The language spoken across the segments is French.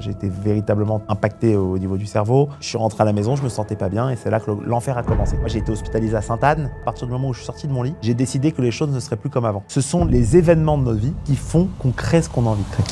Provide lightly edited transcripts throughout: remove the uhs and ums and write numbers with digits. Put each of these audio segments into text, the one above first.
J'ai été véritablement impacté au niveau du cerveau. Je suis rentré à la maison, je me sentais pas bien et c'est là que l'enfer a commencé. Moi, j'ai été hospitalisé à Sainte-Anne. À partir du moment où je suis sorti de mon lit, j'ai décidé que les choses ne seraient plus comme avant. Ce sont les événements de notre vie qui font qu'on crée ce qu'on a envie de créer.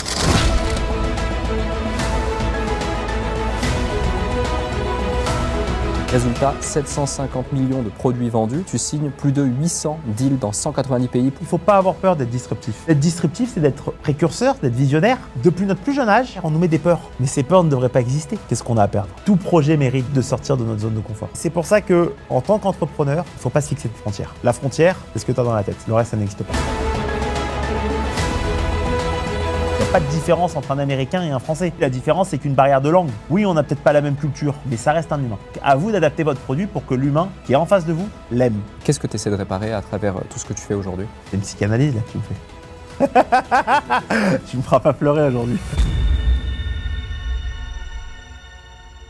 Résultat, 750 millions de produits vendus, tu signes plus de 800 deals dans 190 pays. Il ne faut pas avoir peur d'être disruptif. Être disruptif, c'est d'être précurseur, d'être visionnaire. Depuis notre plus jeune âge, on nous met des peurs. Mais ces peurs ne devraient pas exister. Qu'est-ce qu'on a à perdre? Tout projet mérite de sortir de notre zone de confort. C'est pour ça que, en tant qu'entrepreneur, il ne faut pas se fixer de frontières. La frontière, c'est ce que tu as dans la tête. Le reste, ça n'existe pas. Il n'y a pas de différence entre un Américain et un Français. La différence, c'est qu'une barrière de langue. Oui, on n'a peut-être pas la même culture, mais ça reste un humain. À vous d'adapter votre produit pour que l'humain qui est en face de vous l'aime. Qu'est-ce que tu essaies de réparer à travers tout ce que tu fais aujourd'hui? C'est une psychanalyse là que tu me fais. Tu me feras pas pleurer aujourd'hui.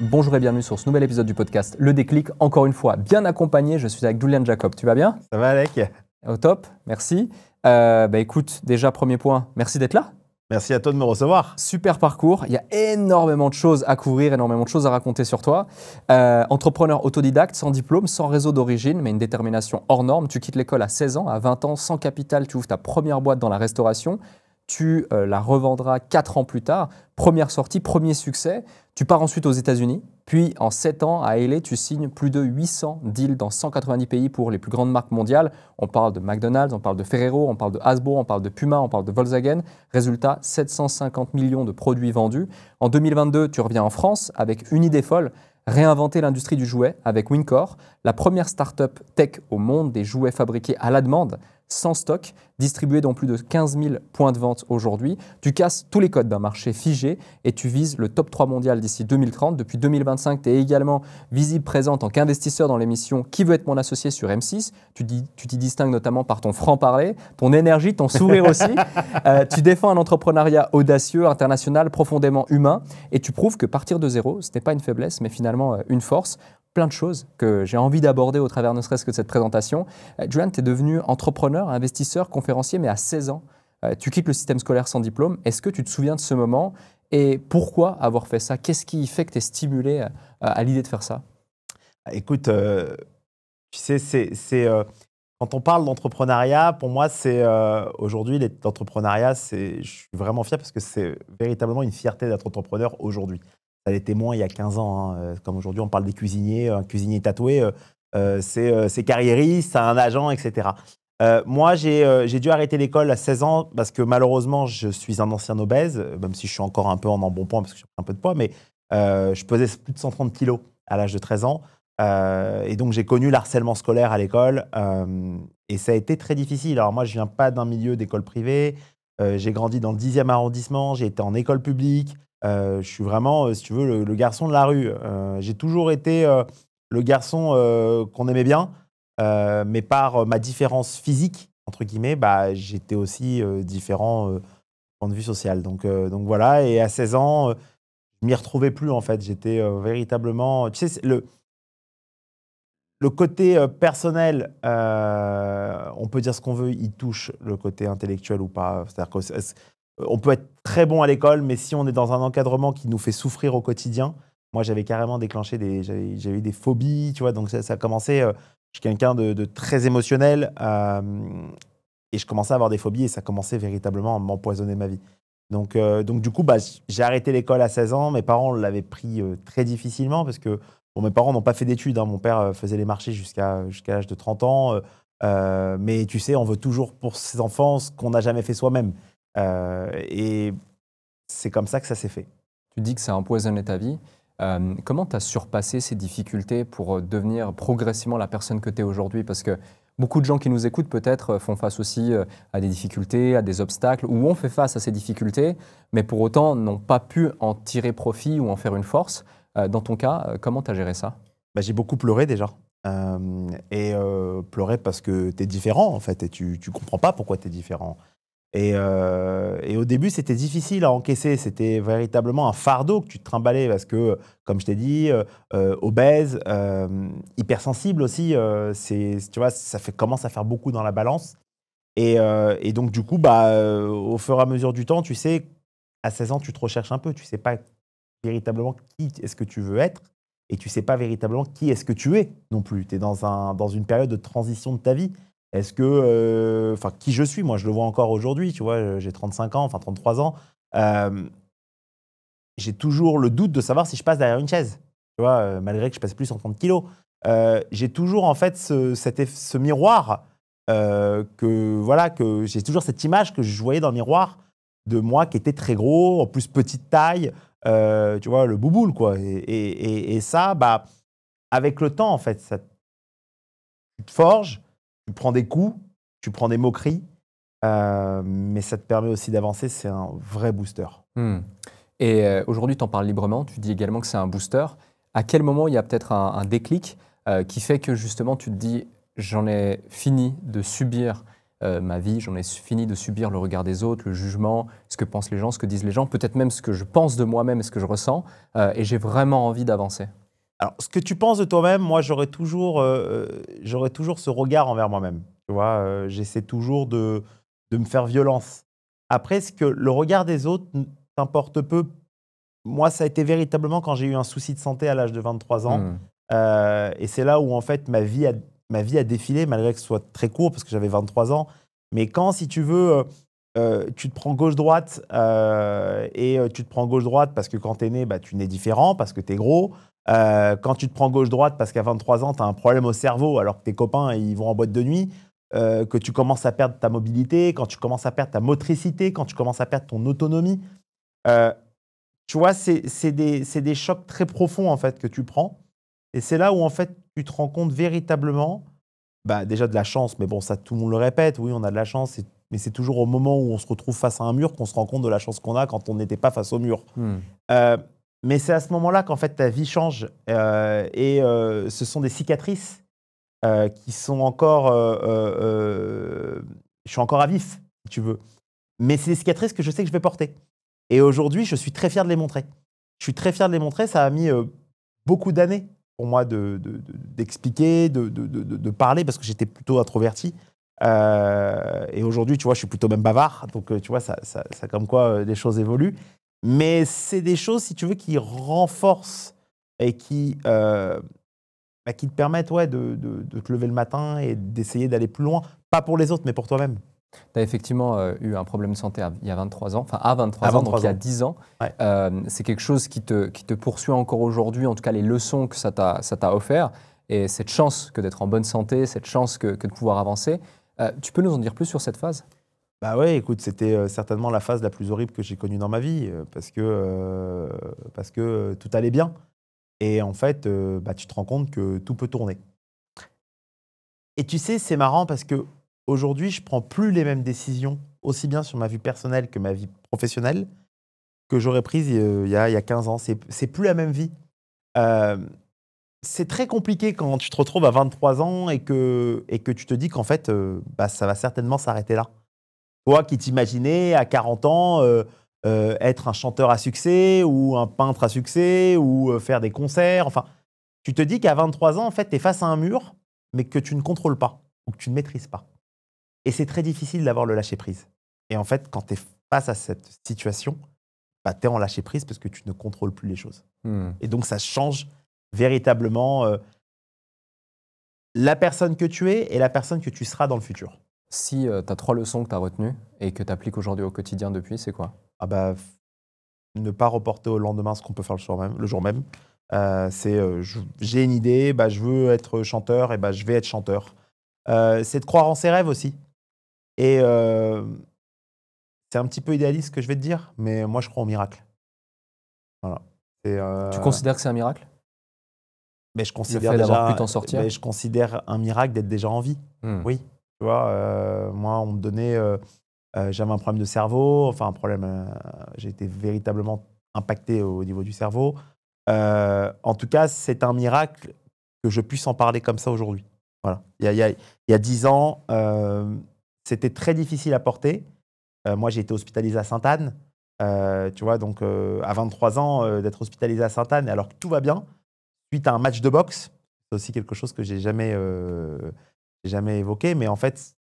Bonjour et bienvenue sur ce nouvel épisode du podcast Le Déclic. Encore une fois, bien accompagné, je suis avec Julian Jacob. Tu vas bien? Ça va, Alec? Au top, merci. Écoute, déjà, premier point, merci d'être là. Merci à toi de me recevoir. Super parcours, il y a énormément de choses à couvrir, énormément de choses à raconter sur toi. Entrepreneur autodidacte, sans diplôme, sans réseau d'origine, mais une détermination hors norme. Tu quittes l'école à 16 ans, à 20 ans, sans capital, tu ouvres ta première boîte dans la restauration. Tu la revendras 4 ans plus tard. Première sortie, premier succès. Tu pars ensuite aux États-Unis. Puis en 7 ans, à LA, tu signes plus de 800 deals dans 190 pays pour les plus grandes marques mondiales. On parle de McDonald's, on parle de Ferrero, on parle de Hasbro, on parle de Puma, on parle de Volkswagen. Résultat, 750 millions de produits vendus. En 2022, tu reviens en France avec une idée folle. Réinventer l'industrie du jouet avec Wincor, la première start-up tech au monde des jouets fabriqués à la demande, sans stock, distribués dans plus de 15 000 points de vente aujourd'hui. Tu casses tous les codes d'un marché figé et tu vises le top 3 mondial d'ici 2030. Depuis 2025, tu es également visible, présent en tant qu'investisseur dans l'émission Qui veut être mon associé sur M6. Tu t'y distingues notamment par ton franc-parler, ton énergie, ton sourire aussi. Tu défends un entrepreneuriat audacieux, international, profondément humain et tu prouves que partir de zéro, ce n'est pas une faiblesse, mais finalement une force. Plein de choses que j'ai envie d'aborder au travers ne serait-ce que de cette présentation. Julian, tu es devenu entrepreneur, investisseur, conférencier, mais à 16 ans. Tu quittes le système scolaire sans diplôme. Est-ce que tu te souviens de ce moment et pourquoi avoir fait ça? Qu'est-ce qui fait que tu es stimulé à l'idée de faire ça? Écoute, tu sais, quand on parle d'entrepreneuriat, pour moi, c'est aujourd'hui, l'entrepreneuriat, je suis vraiment fier parce que c'est véritablement une fierté d'être entrepreneur aujourd'hui. Ça l'était moins il y a 15 ans. Hein. Comme aujourd'hui, on parle des cuisiniers, un cuisinier tatoué, c'est carriériste, c'est un agent, etc. Moi, j'ai dû arrêter l'école à 16 ans parce que malheureusement, je suis un ancien obèse, même si je suis encore un peu en embonpoint parce que j'ai un peu de poids, mais je pesais plus de 130 kilos à l'âge de 13 ans. Et donc, j'ai connu l'harcèlement scolaire à l'école et ça a été très difficile. Alors moi, je ne viens pas d'un milieu d'école privée. J'ai grandi dans le 10e arrondissement, j'ai été en école publique. Je suis vraiment, si tu veux, le garçon de la rue. J'ai toujours été le garçon qu'on aimait bien, mais par ma différence physique, entre guillemets, j'étais aussi différent du point de vue social. Donc voilà, et à 16 ans, je ne m'y retrouvais plus en fait. J'étais véritablement… Tu sais, le côté personnel, on peut dire ce qu'on veut, il touche le côté intellectuel ou pas. C'est-à-dire qu'on peut être très bon à l'école, mais si on est dans un encadrement qui nous fait souffrir au quotidien, moi j'avais carrément déclenché j'avais eu des phobies, tu vois, donc ça a commencé, je suis quelqu'un de très émotionnel et je commençais à avoir des phobies et ça commençait véritablement à m'empoisonner ma vie. Donc du coup, j'ai arrêté l'école à 16 ans, mes parents l'avaient pris très difficilement parce que mes parents n'ont pas fait d'études, hein. Mon père faisait les marchés jusqu'à l'âge de 30 ans, mais tu sais, on veut toujours pour ses enfants ce qu'on n'a jamais fait soi-même. Et c'est comme ça que ça s'est fait. Tu dis que ça a empoisonné ta vie. Comment tu as surpassé ces difficultés pour devenir progressivement la personne que tu es aujourd'hui? Parce que beaucoup de gens qui nous écoutent peut-être font face aussi à des difficultés, à des obstacles, ou ont fait face à ces difficultés, mais pour autant n'ont pas pu en tirer profit ou en faire une force. Dans ton cas, comment tu as géré ça? J'ai beaucoup pleuré déjà. Pleuré parce que tu es différent en fait et tu comprends pas pourquoi tu es différent. Et au début, c'était difficile à encaisser. C'était véritablement un fardeau que tu te trimballais parce que, comme je t'ai dit, obèse, hypersensible aussi, tu vois, commence à faire beaucoup dans la balance. Et donc, du coup, au fur et à mesure du temps, tu sais, à 16 ans, tu te recherches un peu. Tu sais pas véritablement qui est-ce que tu veux être et tu ne sais pas véritablement qui est-ce que tu es non plus. Tu es dans une période de transition de ta vie. Est-ce que, enfin, qui je suis, moi je le vois encore aujourd'hui, tu vois, j'ai 35 ans, enfin 33 ans. J'ai toujours le doute de savoir si je passe derrière une chaise, tu vois, malgré que je passe plus 130 kilos. J'ai toujours en fait ce miroir que j'ai toujours cette image que je voyais dans le miroir de moi qui était très gros, en plus petite taille, tu vois, le bouboule quoi. Et ça, bah, avec le temps en fait, tu te forges, tu prends des coups, tu prends des moqueries, mais ça te permet aussi d'avancer. C'est un vrai booster. Et aujourd'hui, tu en parles librement, tu dis également que c'est un booster. À quel moment il y a peut-être un déclic qui fait que justement tu te dis j'en ai fini de subir ma vie, j'en ai fini de subir le regard des autres, le jugement, ce que pensent les gens, ce que disent les gens, peut-être même ce que je pense de moi-même et ce que je ressens, et j'ai vraiment envie d'avancer. Alors, ce que tu penses de toi-même, moi, j'aurais toujours ce regard envers moi-même. Tu vois, j'essaie toujours de me faire violence. Après, ce que le regard des autres t'importe peu. Moi, ça a été véritablement quand j'ai eu un souci de santé à l'âge de 23 ans. Et c'est là où, en fait, ma vie a défilé, malgré que ce soit très court, parce que j'avais 23 ans. Mais quand, si tu veux, tu te prends gauche-droite, et tu te prends gauche-droite parce que quand tu es né, bah, tu nais différent, parce que tu es gros. Quand tu te prends gauche-droite parce qu'à 23 ans, tu as un problème au cerveau, alors que tes copains, ils vont en boîte de nuit, que tu commences à perdre ta mobilité, quand tu commences à perdre ta motricité, quand tu commences à perdre ton autonomie. Tu vois, c'est des chocs très profonds en fait que tu prends. Et c'est là où en fait tu te rends compte véritablement, bah, déjà de la chance, mais bon, ça tout le monde le répète, oui, on a de la chance, mais c'est toujours au moment où on se retrouve face à un mur qu'on se rend compte de la chance qu'on a quand on n'était pas face au mur. Mais c'est à ce moment-là qu'en fait ta vie change. Et ce sont des cicatrices qui sont encore. Je suis encore à vif, si tu veux. Mais c'est des cicatrices que je sais que je vais porter. Et aujourd'hui, je suis très fier de les montrer. Je suis très fier de les montrer. Ça a mis beaucoup d'années pour moi d'expliquer, de parler, parce que j'étais plutôt introverti. Et aujourd'hui, tu vois, je suis plutôt même bavard. Donc, tu vois, ça comme quoi les choses évoluent. Mais c'est des choses, si tu veux, qui renforcent et qui te permettent de te lever le matin et d'essayer d'aller plus loin. Pas pour les autres, mais pour toi-même. Tu as effectivement eu un problème de santé il y a 23 ans, enfin à 23 ans, 23 donc il y a ans. 10 ans. Ouais. C'est quelque chose qui te poursuit encore aujourd'hui, en tout cas les leçons que ça t'a offert, et cette chance que d'être en bonne santé, cette chance que de pouvoir avancer. Tu peux nous en dire plus sur cette phase ? Bah ouais, écoute, c'était certainement la phase la plus horrible que j'ai connue dans ma vie, parce que tout allait bien. Et en fait, bah, tu te rends compte que tout peut tourner. Et tu sais, c'est marrant parce que aujourd'hui, je prends plus les mêmes décisions, aussi bien sur ma vie personnelle que ma vie professionnelle, que j'aurais prises il y a 15 ans. C'est plus la même vie. C'est très compliqué quand tu te retrouves à 23 ans et que tu te dis qu'en fait, bah, ça va certainement s'arrêter là. Toi qui t'imaginais à 40 ans être un chanteur à succès ou un peintre à succès ou faire des concerts. Enfin, tu te dis qu'à 23 ans, en fait, tu es face à un mur, mais que tu ne contrôles pas ou que tu ne maîtrises pas. Et c'est très difficile d'avoir le lâcher-prise. Et en fait, quand tu es face à cette situation, bah, tu es en lâcher-prise parce que tu ne contrôles plus les choses. Et donc, ça change véritablement la personne que tu es et la personne que tu seras dans le futur. Si tu as 3 leçons que tu as retenues et que tu appliques aujourd'hui au quotidien depuis, c'est quoi ? Ah bah, ne pas reporter au lendemain ce qu'on peut faire le jour même. J'ai une idée, bah, je veux être chanteur, et bah, je vais être chanteur. C'est de croire en ses rêves aussi. Et c'est un petit peu idéaliste ce que je vais te dire, mais moi je crois au miracle. Voilà. Tu considères que c'est un miracle ? Mais je Le considère fait d'avoir déjà, pu t'en sortir ? mais je considère un miracle d'être déjà en vie. Oui, tu vois, moi on me donnait, j'avais un problème de cerveau, enfin un problème, j'ai été véritablement impacté au niveau du cerveau. En tout cas, c'est un miracle que je puisse en parler comme ça aujourd'hui. Voilà. Il y a 10 ans, c'était très difficile à porter. Moi, j'ai été hospitalisé à Sainte-Anne. Tu vois, donc à 23 ans, d'être hospitalisé à Sainte-Anne, alors que tout va bien, suite à un match de boxe, c'est aussi quelque chose que j'ai jamais évoqué. Mais en fait,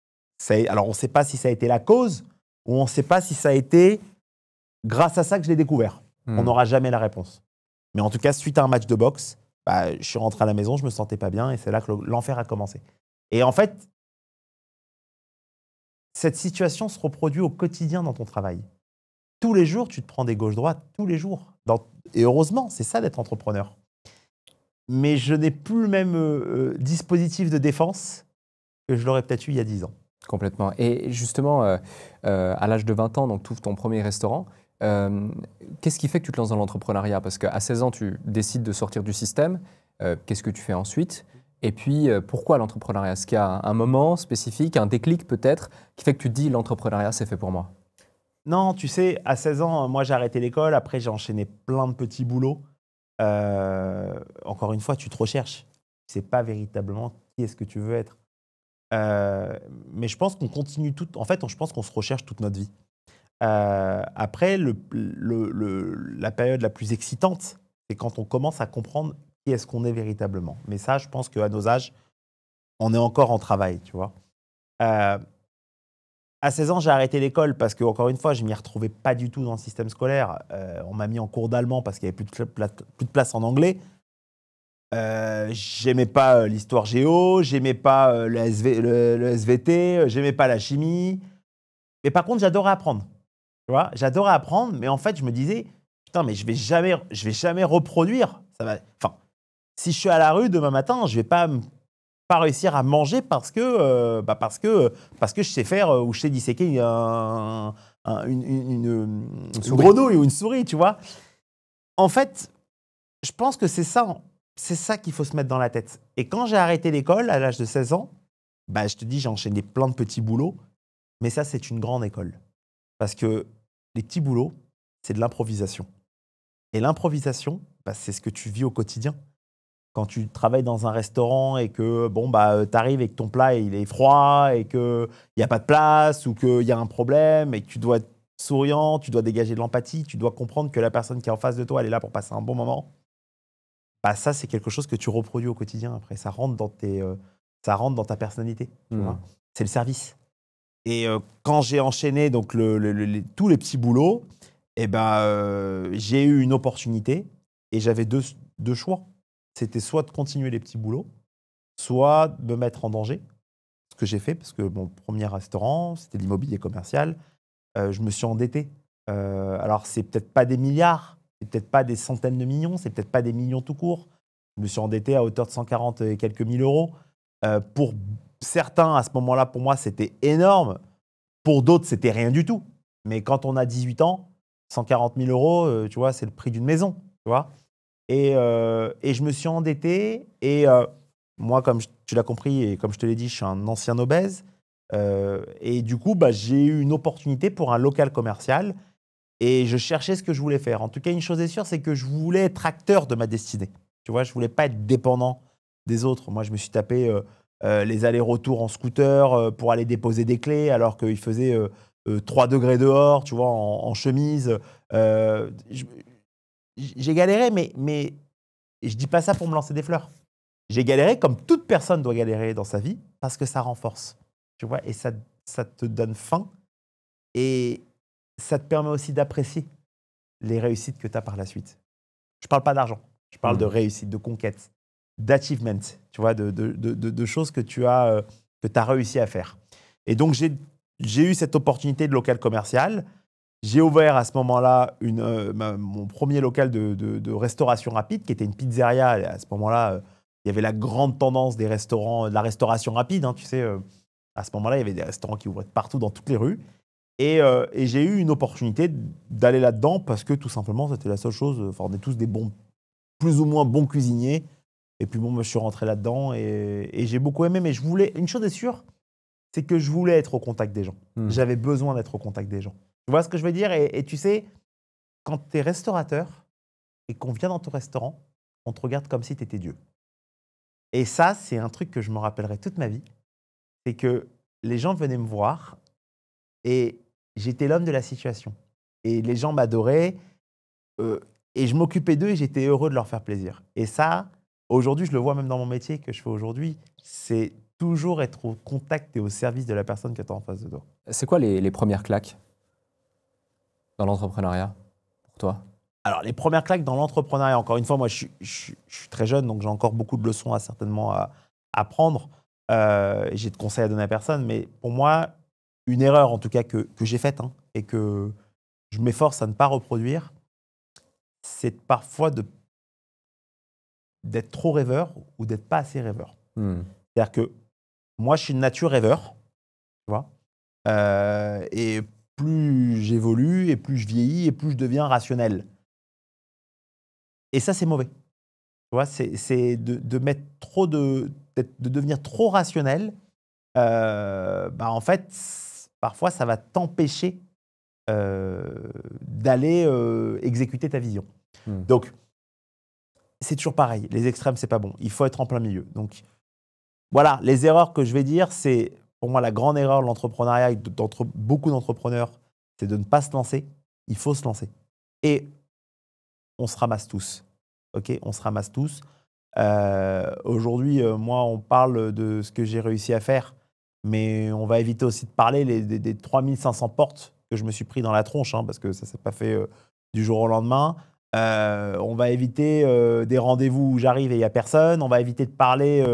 alors on ne sait pas si ça a été la cause ou on ne sait pas si ça a été grâce à ça que je l'ai découvert. On n'aura jamais la réponse. Mais en tout cas, suite à un match de boxe, bah, je suis rentré à la maison, je me sentais pas bien et c'est là que l'enfer a commencé. Et en fait, cette situation se reproduit au quotidien dans ton travail. Tous les jours, tu te prends des gauches-droites, tous les jours. Et heureusement, c'est ça d'être entrepreneur. Mais je n'ai plus le même dispositif de défense que je l'aurais peut-être eu il y a 10 ans. Complètement. Et justement, à l'âge de 20 ans, donc tu ouvres ton premier restaurant. Qu'est-ce qui fait que tu te lances dans l'entrepreneuriat? Parce qu'à 16 ans, tu décides de sortir du système. Qu'est-ce que tu fais ensuite? Et puis, pourquoi l'entrepreneuriat? Est-ce qu'il y a un moment spécifique, un déclic peut-être, qui fait que tu te dis l'entrepreneuriat, c'est fait pour moi? Non, tu sais, à 16 ans, moi, j'ai arrêté l'école. Après, j'ai enchaîné plein de petits boulots. Encore une fois, tu te recherches. Tu ne sais pas véritablement qui est-ce que tu veux être. Mais je pense qu'on continue tout. En fait, je pense qu'on se recherche toute notre vie. Après, la période la plus excitante, c'est quand on commence à comprendre qui est-ce qu'on est véritablement. Mais ça, je pense qu'à nos âges, on est encore en travail, tu vois. À 16 ans, j'ai arrêté l'école parce que, encore une fois, je ne m'y retrouvais pas du tout dans le système scolaire. On m'a mis en cours d'allemand parce qu'il n'y avait plus de place en anglais. J'aimais pas l'histoire géo, j'aimais pas le SVT, j'aimais pas la chimie. Mais par contre, j'adorais apprendre. Tu vois, j'adorais apprendre, mais en fait, je me disais, putain, mais je vais jamais reproduire. Ça va. Enfin, si je suis à la rue demain matin, je vais pas réussir à manger parce que je sais faire ou je sais disséquer une grenouille ou une souris, tu vois. En fait, je pense que c'est ça qu'il faut se mettre dans la tête. Et quand j'ai arrêté l'école à l'âge de 16 ans, bah, je te dis, j'ai enchaîné plein de petits boulots, mais ça, c'est une grande école. Parce que les petits boulots, c'est de l'improvisation. Et l'improvisation, bah, c'est ce que tu vis au quotidien. Quand tu travailles dans un restaurant et que tu arrives et que ton plat il est froid et qu'il n'y a pas de place ou qu'il y a un problème et que tu dois être souriant, tu dois dégager de l'empathie, tu dois comprendre que la personne qui est en face de toi, elle est là pour passer un bon moment. Bah, ça, c'est quelque chose que tu reproduis au quotidien. Après, ça rentre dans ta personnalité. Tu vois. C'est le service. Et quand j'ai enchaîné donc, tous les petits boulots, j'ai eu une opportunité et j'avais deux choix. C'était soit de continuer les petits boulots, soit de me mettre en danger. Ce que j'ai fait, parce que mon premier restaurant, c'était l'immobilier commercial. Je me suis endetté. Alors, c'est peut-être pas des milliards, c'est peut-être pas des centaines de millions, c'est peut-être pas des millions tout court. Je me suis endetté à hauteur de 140 et quelques mille euros. Pour certains, à ce moment-là, pour moi, c'était énorme. Pour d'autres, c'était rien du tout. Mais quand on a 18 ans, 140 000 euros, tu vois, c'est le prix d'une maison. Tu vois. Et je me suis endetté. Et moi, comme tu l'as compris et comme je te l'ai dit, je suis un ancien obèse. Et du coup, j'ai eu une opportunité pour un local commercial. Et je cherchais ce que je voulais faire. En tout cas, une chose est sûre, c'est que je voulais être acteur de ma destinée. Tu vois, je ne voulais pas être dépendant des autres. Moi, je me suis tapé les allers-retours en scooter pour aller déposer des clés alors qu'il faisait 3 degrés dehors, tu vois, en chemise. J'ai galéré, mais je ne dis pas ça pour me lancer des fleurs. J'ai galéré comme toute personne doit galérer dans sa vie parce que ça renforce. Tu vois, et ça te donne faim et ça te permet aussi d'apprécier les réussites que tu as par la suite. Je ne parle pas d'argent, je parle de réussite, de conquête, d'achievement, tu vois, de choses que tu as réussi à faire. Et donc, j'ai eu cette opportunité de local commercial. J'ai ouvert à ce moment-là mon premier local de restauration rapide, qui était une pizzeria. Et à ce moment-là, il y avait la grande tendance des restaurants, de la restauration rapide. Hein, tu sais, à ce moment-là, il y avait des restaurants qui ouvraient partout dans toutes les rues. Et j'ai eu une opportunité d'aller là-dedans parce que tout simplement, c'était la seule chose. Enfin, on est tous des bons, plus ou moins bons cuisiniers. Et puis bon, je suis rentré là-dedans et j'ai beaucoup aimé. Mais une chose est sûre, c'est que je voulais être au contact des gens. J'avais besoin d'être au contact des gens. Tu vois ce que je veux dire? Et tu sais, quand tu es restaurateur et qu'on vient dans ton restaurant, on te regarde comme si tu étais Dieu. Et ça, c'est un truc que je me rappellerai toute ma vie. C'est que les gens venaient me voir et j'étais l'homme de la situation. Et les gens m'adoraient et je m'occupais d'eux et j'étais heureux de leur faire plaisir. Et ça, aujourd'hui, je le vois même dans mon métier que je fais aujourd'hui, c'est toujours être au contact et au service de la personne que tu as en face de toi. C'est quoi les premières claques dans l'entrepreneuriat pour toi? Alors, les premières claques dans l'entrepreneuriat, encore une fois, moi, je suis très jeune, donc j'ai encore beaucoup de leçons certainement à prendre. J'ai de conseils à donner à personne, mais pour moi, une erreur, en tout cas, que j'ai faite et que je m'efforce à ne pas reproduire, c'est parfois d'être trop rêveur ou d'être pas assez rêveur. C'est-à-dire que moi, je suis de nature rêveur, tu vois, et plus j'évolue, et plus je vieillis, et plus je deviens rationnel. Et ça, c'est mauvais. Tu vois, c'est de mettre trop de devenir trop rationnel. En fait, parfois, ça va t'empêcher d'aller exécuter ta vision. Donc, c'est toujours pareil. Les extrêmes, c'est pas bon. Il faut être en plein milieu. Donc, voilà, les erreurs que je vais dire, c'est pour moi la grande erreur de l'entrepreneuriat et beaucoup d'entrepreneurs, c'est de ne pas se lancer. Il faut se lancer. Et on se ramasse tous. OK, on se ramasse tous. Aujourd'hui, moi, on parle de ce que j'ai réussi à faire, mais on va éviter aussi de parler des 3500 portes que je me suis pris dans la tronche, parce que ça ne s'est pas fait du jour au lendemain. On va éviter des rendez-vous où j'arrive et il n'y a personne. On va éviter de parler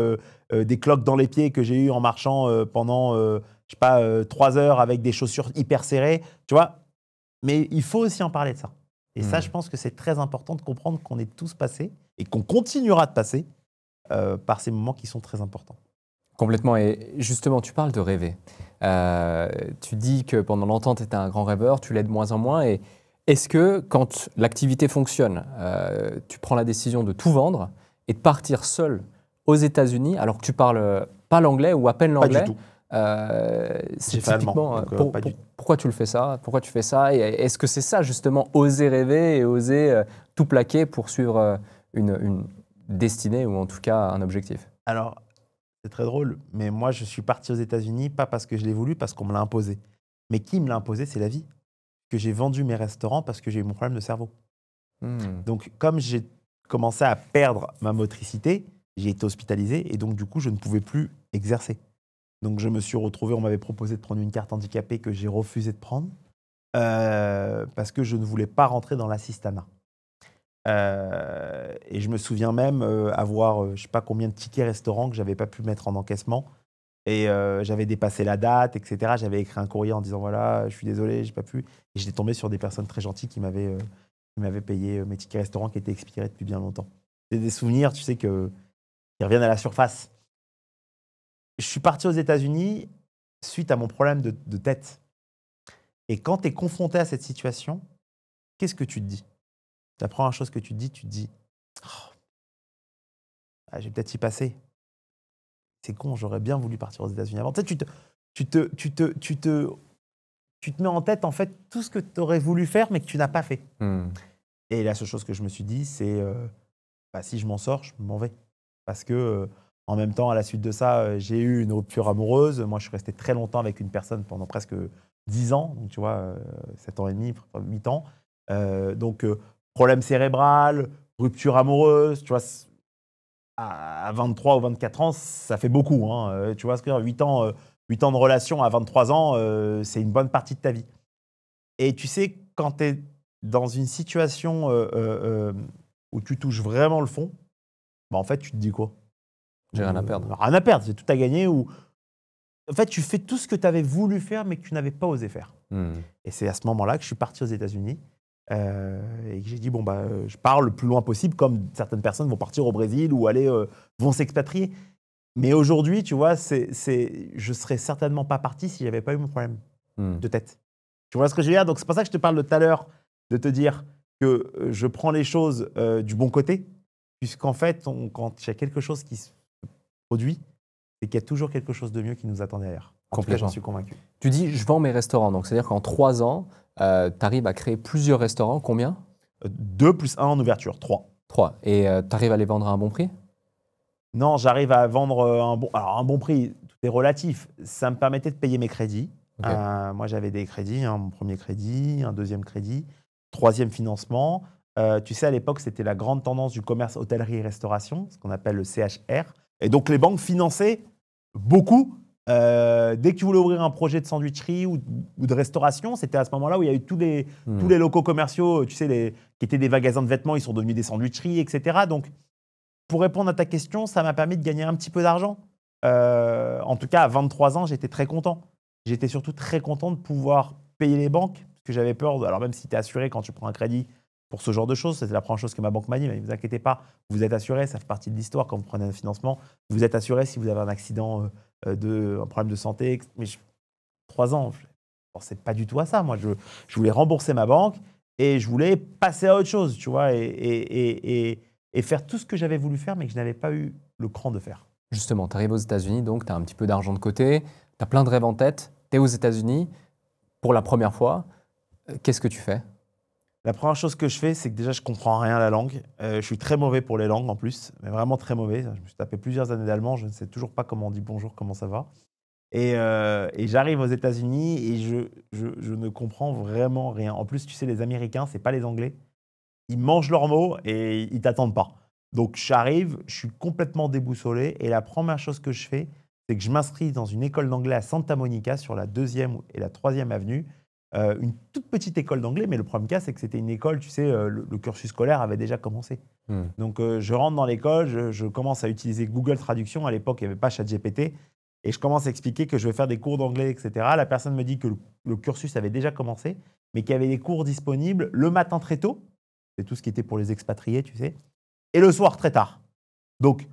des cloques dans les pieds que j'ai eu en marchant pendant, 3 heures avec des chaussures hyper serrées. Tu vois, mais il faut aussi en parler de ça. Et ça, je pense que c'est très important de comprendre qu'on est tous passés et qu'on continuera de passer par ces moments qui sont très importants. Complètement. Et justement, tu parles de rêver. Tu dis que pendant longtemps, tu étais un grand rêveur, tu l'es de moins en moins. Et est-ce que quand l'activité fonctionne, tu prends la décision de tout vendre et de partir seul aux États-Unis alors que tu parles pas l'anglais ou à peine l'anglais? Pas du tout. C'est fait typiquement. allemand, pas du tout. Pourquoi tu le fais ça? Pourquoi tu fais ça? Et est-ce que c'est ça justement, oser rêver et oser tout plaquer pour suivre une destinée ou en tout cas un objectif? Alors, c'est très drôle, mais moi, je suis parti aux États-Unis pas parce que je l'ai voulu, parce qu'on me l'a imposé. Mais qui me l'a imposé, c'est la vie. Que j'ai vendu mes restaurants parce que j'ai eu mon problème de cerveau. Donc, comme j'ai commencé à perdre ma motricité, j'ai été hospitalisé et donc, du coup, je ne pouvais plus exercer. Donc, je me suis retrouvé, on m'avait proposé de prendre une carte handicapée que j'ai refusé de prendre parce que je ne voulais pas rentrer dans l'assistanat. Et je me souviens même avoir, je ne sais pas combien de tickets restaurants que je n'avais pas pu mettre en encaissement. Et j'avais dépassé la date, etc. J'avais écrit un courrier en disant voilà, je suis désolé, j'ai pas pu. Et j'étais tombé sur des personnes très gentilles qui m'avaient payé mes tickets restaurants qui étaient expirés depuis bien longtemps. C'est des souvenirs, tu sais, qui reviennent à la surface. Je suis parti aux États-Unis suite à mon problème de tête. Et quand tu es confronté à cette situation, qu'est-ce que tu te dis? La première chose que tu te dis oh, je vais peut-être y passer. C'est con, j'aurais bien voulu partir aux États-Unis avant. Tu sais, tu te mets en tête en fait tout ce que tu aurais voulu faire mais que tu n'as pas fait. Et la seule chose que je me suis dit, c'est si je m'en sors, je m'en vais. Parce que en même temps, à la suite de ça, j'ai eu une rupture amoureuse. Moi, je suis resté très longtemps avec une personne pendant presque 10 ans. Donc, tu vois, 7 ans et demi, 8 ans. Donc, problème cérébral, rupture amoureuse, tu vois. À 23 ou 24 ans, ça fait beaucoup. Tu vois ce que je veux dire, 8 ans de relation à 23 ans, c'est une bonne partie de ta vie. Et tu sais, quand tu es dans une situation où tu touches vraiment le fond, en fait, tu te dis quoi? J'ai rien à perdre. Rien à perdre, c'est tout à gagner. Ou en fait, tu fais tout ce que tu avais voulu faire, mais que tu n'avais pas osé faire. Et c'est à ce moment-là que je suis parti aux États-Unis. Et que j'ai dit, je pars le plus loin possible, comme certaines personnes vont partir au Brésil ou vont s'expatrier. Mais aujourd'hui, tu vois, je serais certainement pas parti si j'avais pas eu mon problème de tête. Tu vois ce que je veux dire? Donc, c'est pour ça que je te parle de tout à l'heure, de te dire que je prends les choses du bon côté, puisqu'en fait, quand il y a quelque chose qui se produit, c'est qu'il y a toujours quelque chose de mieux qui nous attend derrière. En tout cas, j'en suis convaincu. Tu dis, je vends mes restaurants. Donc, c'est-à-dire qu'en 3 ans, tu arrives à créer plusieurs restaurants. Combien? 2 plus 1 en ouverture, 3. 3. Et tu arrives à les vendre à un bon prix? Non, j'arrive à vendre un bon prix. Tout est relatif. Ça me permettait de payer mes crédits. Okay. Moi, j'avais des crédits. Mon premier crédit, un deuxième crédit, troisième financement. Tu sais, à l'époque, c'était la grande tendance du commerce hôtellerie et restauration, ce qu'on appelle le CHR. Et donc, les banques finançaient beaucoup Dès que tu voulais ouvrir un projet de sandwicherie ou de restauration, c'était à ce moment-là où il y a eu tous les locaux commerciaux, tu sais, qui étaient des magasins de vêtements, ils sont devenus des sandwicheries, etc. Donc, pour répondre à ta question, ça m'a permis de gagner un petit peu d'argent. En tout cas, à 23 ans, j'étais très content. J'étais surtout très content de pouvoir payer les banques, parce que j'avais peur, alors même si tu es assuré quand tu prends un crédit pour ce genre de choses, c'était la première chose que ma banque m'a dit, mais ne vous inquiétez pas, vous êtes assuré, ça fait partie de l'histoire quand vous prenez un financement, vous êtes assuré si vous avez un accident, un problème de santé. Mais 3 ans, je ne pensais pas du tout à ça. Moi, je voulais rembourser ma banque et je voulais passer à autre chose, tu vois, et faire tout ce que j'avais voulu faire, mais que je n'avais pas eu le cran de faire. Justement, tu arrives aux États-Unis, donc tu as un petit peu d'argent de côté, tu as plein de rêves en tête, tu es aux États-Unis pour la première fois. Qu'est-ce que tu fais? La première chose que je fais, c'est que déjà, je comprends rien à la langue. Je suis très mauvais pour les langues en plus, mais vraiment très mauvais. Je me suis tapé plusieurs années d'allemand, je ne sais toujours pas comment on dit bonjour, comment ça va. Et j'arrive aux États-Unis et je ne comprends vraiment rien. En plus, tu sais, les Américains, c'est pas les Anglais. Ils mangent leurs mots et ils t'attendent pas. Donc, j'arrive, je suis complètement déboussolé. Et la première chose que je fais, c'est que je m'inscris dans une école d'anglais à Santa Monica, sur la 2e et la 3e avenue. Une toute petite école d'anglais, mais le problème cas, c'est que c'était une école, tu sais, le cursus scolaire avait déjà commencé. Donc, je rentre dans l'école, je commence à utiliser Google Traduction. À l'époque, il n'y avait pas ChatGPT. Et je commence à expliquer que je vais faire des cours d'anglais, etc. La personne me dit que le cursus avait déjà commencé, mais qu'il y avait des cours disponibles le matin très tôt. C'est tout ce qui était pour les expatriés, tu sais. Et le soir très tard. Donc,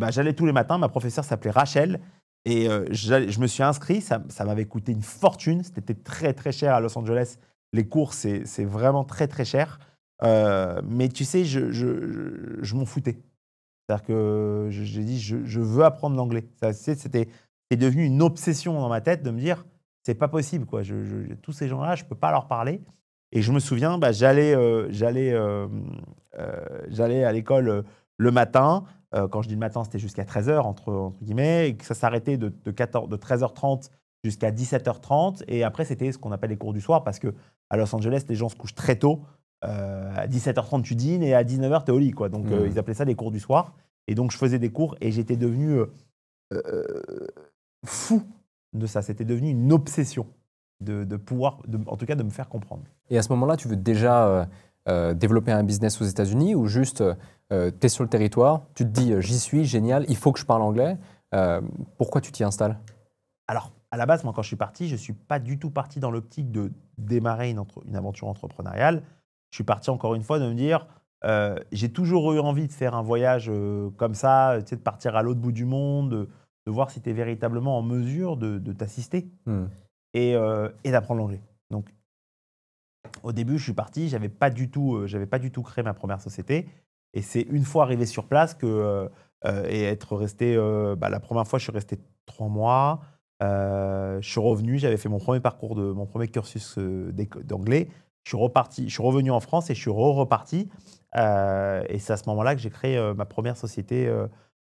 j'allais tous les matins. Ma professeure s'appelait Rachel. Et je me suis inscrit. Ça m'avait coûté une fortune. C'était très, très cher à Los Angeles. Les cours, c'est vraiment très, très cher. Mais tu sais, je m'en foutais. C'est-à-dire que j'ai dit, je veux apprendre l'anglais. C'était devenu une obsession dans ma tête de me dire, c'est pas possible, quoi. Tous ces gens-là, je peux pas leur parler. Et je me souviens, j'allais à l'école le matin. Quand je dis le matin, c'était jusqu'à 13h, entre guillemets, et que ça s'arrêtait de 13h30 jusqu'à 17h30. Et après, c'était ce qu'on appelle les cours du soir, parce qu'à Los Angeles, les gens se couchent très tôt. À 17h30, tu dînes et à 19h, tu es au lit, quoi. Donc, ils appelaient ça les cours du soir. Et donc, je faisais des cours et j'étais devenu fou de ça. C'était devenu une obsession de pouvoir, en tout cas, de me faire comprendre. Et à ce moment-là, tu veux déjà développer un business aux États-Unis ou juste tu es sur le territoire, tu te dis j'y suis, génial, il faut que je parle anglais. Pourquoi tu t'y installes? Alors, à la base, moi, quand je suis parti, je ne suis pas du tout parti dans l'optique de démarrer une aventure entrepreneuriale. Je suis parti, encore une fois, de me dire, j'ai toujours eu envie de faire un voyage comme ça, tu sais, de partir à l'autre bout du monde, de voir si tu es véritablement en mesure de t'assister et d'apprendre l'anglais. Donc, au début, je suis parti, j'avais pas du tout créé ma première société. Et c'est une fois arrivé sur place et être resté, la première fois, je suis resté 3 mois. Je suis revenu, j'avais fait mon premier cursus d'anglais. Je suis revenu en France et je suis reparti. Et c'est à ce moment-là que j'ai créé ma première société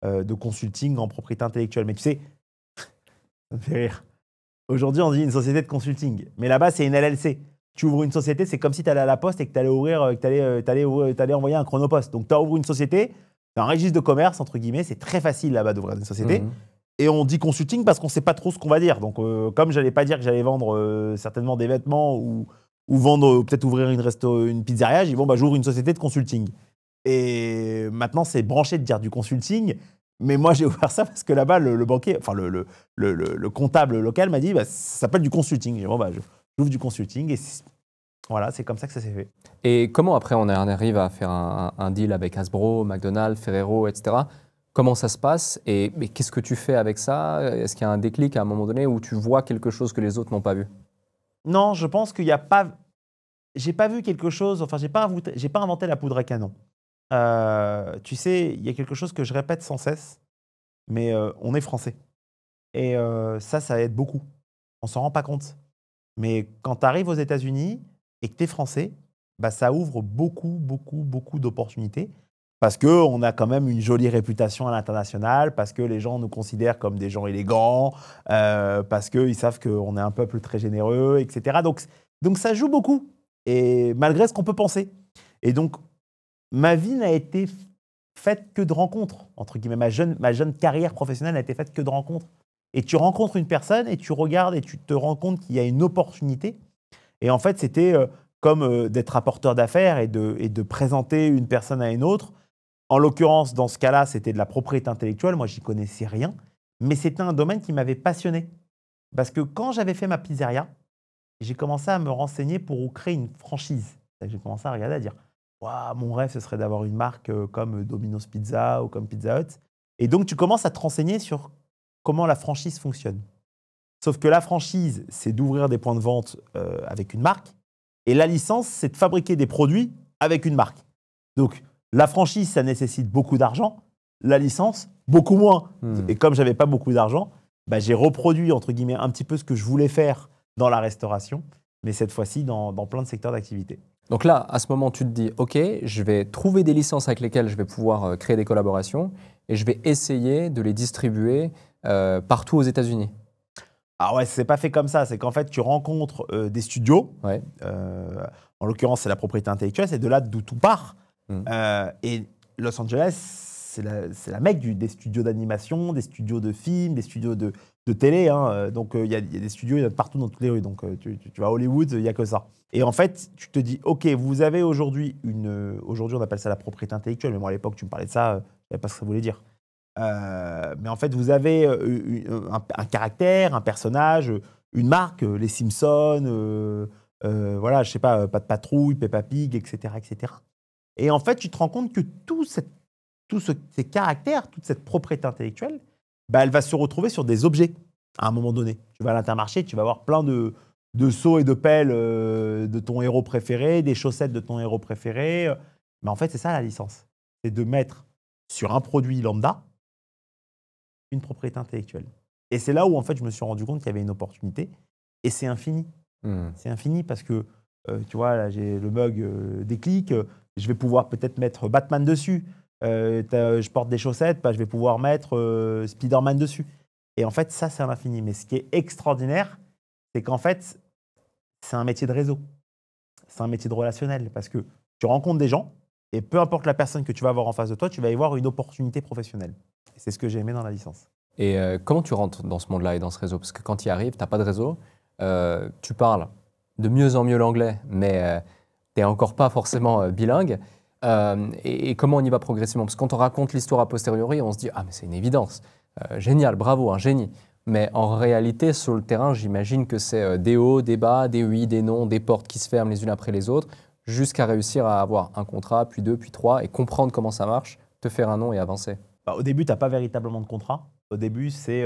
de consulting en propriété intellectuelle. Mais tu sais, ça me fait rire. Aujourd'hui, on dit une société de consulting. Mais là-bas, c'est une LLC. Tu ouvres une société, c'est comme si tu allais à la poste et que tu allais envoyer un chronopost. Donc, tu as ouvert une société, tu as un registre de commerce, entre guillemets. C'est très facile là-bas d'ouvrir une société. Et on dit consulting parce qu'on ne sait pas trop ce qu'on va dire. Donc, comme je n'allais pas dire que j'allais vendre certainement des vêtements ou vendre, peut-être ouvrir une pizzeria, j'ai dit, j'ouvre une société de consulting. Et maintenant, c'est branché de dire du consulting. Mais moi, j'ai ouvert ça parce que là-bas, le banquier, enfin le comptable local m'a dit, ça s'appelle du consulting. J'ai dit, j'ouvre du consulting. Et voilà, c'est comme ça que ça s'est fait. Et comment après on arrive à faire un deal avec Hasbro, McDonald's, Ferrero, etc. Comment ça se passe et qu'est-ce que tu fais avec ça? Est-ce qu'il y a un déclic à un moment donné où tu vois quelque chose que les autres n'ont pas vu? Non, je pense qu'il n'y a pas… J'ai pas vu quelque chose… Enfin, j'ai pas inventé la poudre à canon. Tu sais, il y a quelque chose que je répète sans cesse, mais on est français. Et ça aide beaucoup. On s'en rend pas compte. Mais quand tu arrives aux États-Unis et que tu es français, ça ouvre beaucoup, beaucoup, beaucoup d'opportunités. Parce qu'on a quand même une jolie réputation à l'international, parce que les gens nous considèrent comme des gens élégants, parce qu'ils savent qu'on est un peuple très généreux, etc. Donc ça joue beaucoup, et malgré ce qu'on peut penser. Et donc, ma vie n'a été faite que de rencontres, entre guillemets. Ma jeune carrière professionnelle n'a été faite que de rencontres. Et tu rencontres une personne et tu regardes et tu te rends compte qu'il y a une opportunité. Et en fait, c'était comme d'être rapporteur d'affaires et de présenter une personne à une autre. En l'occurrence, dans ce cas-là, c'était de la propriété intellectuelle. Moi, j'y connaissais rien. Mais c'était un domaine qui m'avait passionné. Parce que quand j'avais fait ma pizzeria, j'ai commencé à me renseigner pour créer une franchise. J'ai commencé à regarder, à dire waouh, mon rêve, ce serait d'avoir une marque comme Domino's Pizza ou comme Pizza Hut. Et donc, tu commences à te renseigner sur comment la franchise fonctionne. Sauf que la franchise, c'est d'ouvrir des points de vente avec une marque. Et la licence, c'est de fabriquer des produits avec une marque. Donc, la franchise, ça nécessite beaucoup d'argent. La licence, beaucoup moins. Et comme je n'avais pas beaucoup d'argent, bah, j'ai reproduit, entre guillemets, un petit peu ce que je voulais faire dans la restauration, mais cette fois-ci dans plein de secteurs d'activité. Donc là, à ce moment, tu te dis, OK, je vais trouver des licences avec lesquelles je vais pouvoir créer des collaborations et je vais essayer de les distribuer partout aux États-Unis. Ah ouais, c'est pas fait comme ça. C'est qu'en fait, tu rencontres des studios. Ouais. En l'occurrence, c'est la propriété intellectuelle. C'est de là d'où tout part. Et Los Angeles, c'est la mecque des studios d'animation, des studios de films, des studios de télé. Hein. Donc, il y a des studios, il y en a partout dans toutes les rues. Donc, tu vas à Hollywood, il n'y a que ça. Et en fait, tu te dis, OK, vous avez aujourd'hui aujourd'hui, on appelle ça la propriété intellectuelle. Mais moi, à l'époque, tu me parlais de ça, je ne savais pas ce que ça voulait dire. Mais en fait, vous avez un caractère, un personnage, une marque, les Simpsons, voilà, je sais pas, Pat' Patrouille, Peppa Pig, etc., etc. Et en fait, tu te rends compte que ces caractères, toute cette propriété intellectuelle, bah, elle va se retrouver sur des objets à un moment donné. Tu vas à l'Intermarché, tu vas avoir plein de seaux et de pelles de ton héros préféré, des chaussettes de ton héros préféré. Mais en fait, c'est ça la licence. C'est de mettre sur un produit lambda une propriété intellectuelle. Et c'est là où en fait je me suis rendu compte qu'il y avait une opportunité. Et c'est infini. C'est infini parce que, tu vois, là j'ai le mug Déclic, je vais pouvoir peut-être mettre Batman dessus. Je porte des chaussettes, bah, je vais pouvoir mettre Spider-Man dessus. Et en fait, ça, c'est à l'infini. Mais ce qui est extraordinaire, c'est qu'en fait, c'est un métier de réseau. C'est un métier de relationnel parce que tu rencontres des gens et peu importe la personne que tu vas avoir en face de toi, tu vas y voir une opportunité professionnelle. Et c'est ce que j'ai aimé dans la licence. Et comment tu rentres dans ce monde-là et dans ce réseau? Parce que quand tu y arrives, tu n'as pas de réseau, tu parles de mieux en mieux l'anglais, mais tu n'es encore pas forcément bilingue. Et comment on y va progressivement? Parce que quand on raconte l'histoire a posteriori, on se dit « Ah, mais c'est une évidence, génial, bravo, un génie ». Mais en réalité, sur le terrain, j'imagine que c'est des hauts, des bas, des oui, des non, des portes qui se ferment les unes après les autres, jusqu'à réussir à avoir un contrat, puis 2, puis 3, et comprendre comment ça marche, te faire un nom et avancer. Bah, au début, tu n'as pas véritablement de contrat. Au début, c'est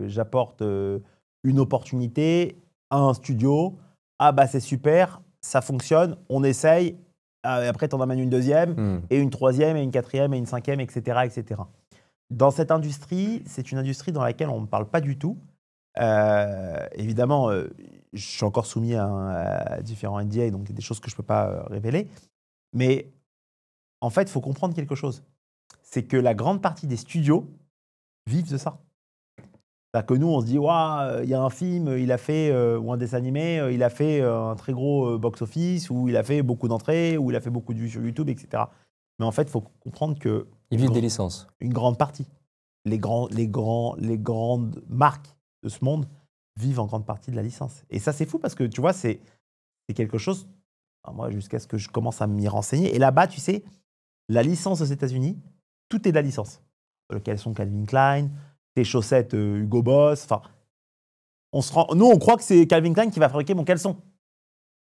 j'apporte une opportunité à un studio. Ah bah c'est super, ça fonctionne, on essaye. Et après, tu en amènes une deuxième, et une troisième, et une quatrième, et une cinquième, etc., etc. Dans cette industrie, c'est une industrie dans laquelle on ne parle pas du tout. Évidemment, je suis encore soumis à différents NDA, donc des choses que je ne peux pas révéler. Mais en fait, il faut comprendre quelque chose. C'est que la grande partie des studios vivent de ça. C'est-à-dire que nous, on se dit, waouh, il y a un film, il a fait, ou un dessin animé, il a fait un très gros box-office, ou il a fait beaucoup d'entrées, ou il a fait beaucoup de vues sur YouTube, etc. Mais en fait, il faut comprendre que... Ils vivent des licences. Une grande partie. Les grandes marques de ce monde vivent en grande partie de la licence. Et ça, c'est fou parce que, tu vois, c'est quelque chose... Moi, jusqu'à ce que je commence à m'y renseigner. Et là-bas, tu sais, la licence aux États-Unis, tout est de la licence. Le caleçon Calvin Klein, tes chaussettes Hugo Boss. Enfin, nous, on croit que c'est Calvin Klein qui va fabriquer mon caleçon.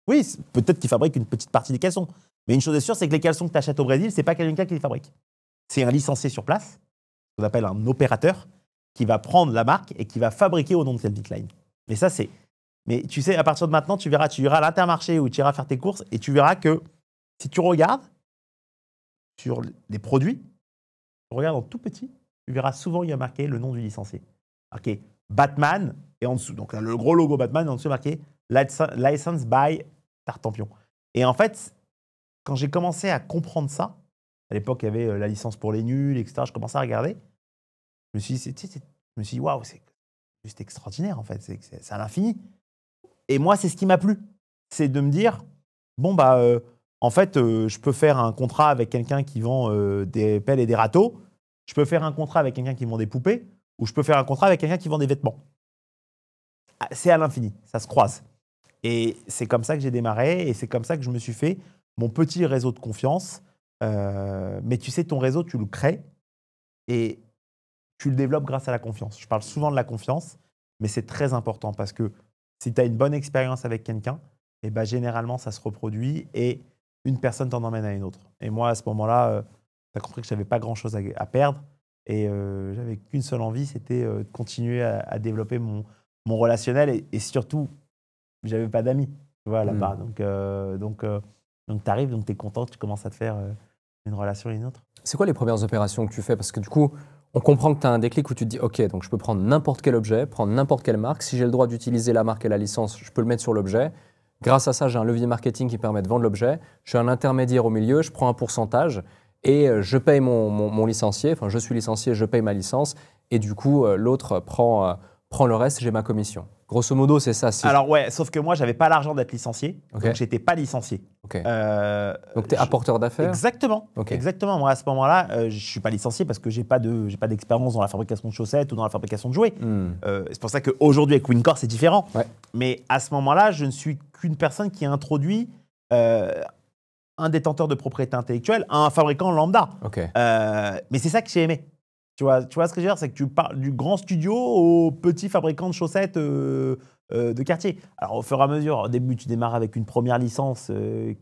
Oui, peut-être qu'il fabrique une petite partie des caleçons. Mais une chose est sûre, c'est que les caleçons que tu achètes au Brésil, c'est pas Calvin Klein qui les fabrique. C'est un licencié sur place, ce qu'on appelle un opérateur, qui va prendre la marque et qui va fabriquer au nom de Calvin Klein. Et ça, c'est... Mais tu sais, à partir de maintenant, tu iras à l'Intermarché où tu iras faire tes courses et tu verras que si tu regardes sur les produits, tu regardes en tout petit, tu verras souvent il y a marqué le nom du licencié. Marqué Batman et en dessous. Donc le gros logo Batman et en dessous marqué License by Tartampion. Et en fait, quand j'ai commencé à comprendre ça, à l'époque il y avait la licence pour les nuls, etc. Je commençais à regarder. Je me suis dit, waouh, c'est juste extraordinaire en fait. C'est à l'infini. Et moi, c'est ce qui m'a plu. C'est de me dire, bon, bah, en fait, je peux faire un contrat avec quelqu'un qui vend des pelles et des râteaux. Je peux faire un contrat avec quelqu'un qui vend des poupées. ou je peux faire un contrat avec quelqu'un qui vend des vêtements. C'est à l'infini, ça se croise. Et c'est comme ça que j'ai démarré et c'est comme ça que je me suis fait mon petit réseau de confiance. Mais tu sais, ton réseau, tu le crées et tu le développes grâce à la confiance. Je parle souvent de la confiance, mais c'est très important parce que si tu as une bonne expérience avec quelqu'un, et ben généralement, ça se reproduit et une personne t'en emmène à une autre. Et moi, à ce moment-là, tu as compris que je n'avais pas grand-chose à perdre et j'avais qu'une seule envie, c'était de continuer à développer mon relationnel et surtout, j'avais pas d'amis, tu vois, là-bas. Donc tu arrives, donc tu es content, tu commences à te faire une relation et une autre. C'est quoi les premières opérations que tu fais? Parce que du coup, on comprend que tu as un déclic où tu te dis, OK, donc je peux prendre n'importe quel objet, prendre n'importe quelle marque. Si j'ai le droit d'utiliser la marque et la licence, je peux le mettre sur l'objet. Grâce à ça, j'ai un levier marketing qui permet de vendre l'objet. Je suis un intermédiaire au milieu, je prends un pourcentage et je paye mon licencié. Enfin, je suis licencié, je paye ma licence. Et du coup, l'autre prend le reste, j'ai ma commission. Grosso modo, c'est ça. Alors ouais, sauf que moi, j'avais pas l'argent d'être licencié, donc j'étais pas licencié. Donc tu es apporteur d'affaires? Exactement. Exactement. Moi, à ce moment-là, je suis pas licencié parce que j'ai pas d'expérience dans la fabrication de chaussettes ou dans la fabrication de jouets. C'est pour ça qu'aujourd'hui, avec Wincor, c'est différent. Ouais. Mais à ce moment-là, je ne suis qu'une personne qui a introduit un détenteur de propriété intellectuelle à un fabricant lambda. Mais c'est ça que j'ai aimé. Tu vois ce que je veux dire? C'est que tu parles du grand studio au petit fabricant de chaussettes de quartier. Alors, au fur et à mesure, au début, tu démarres avec une première licence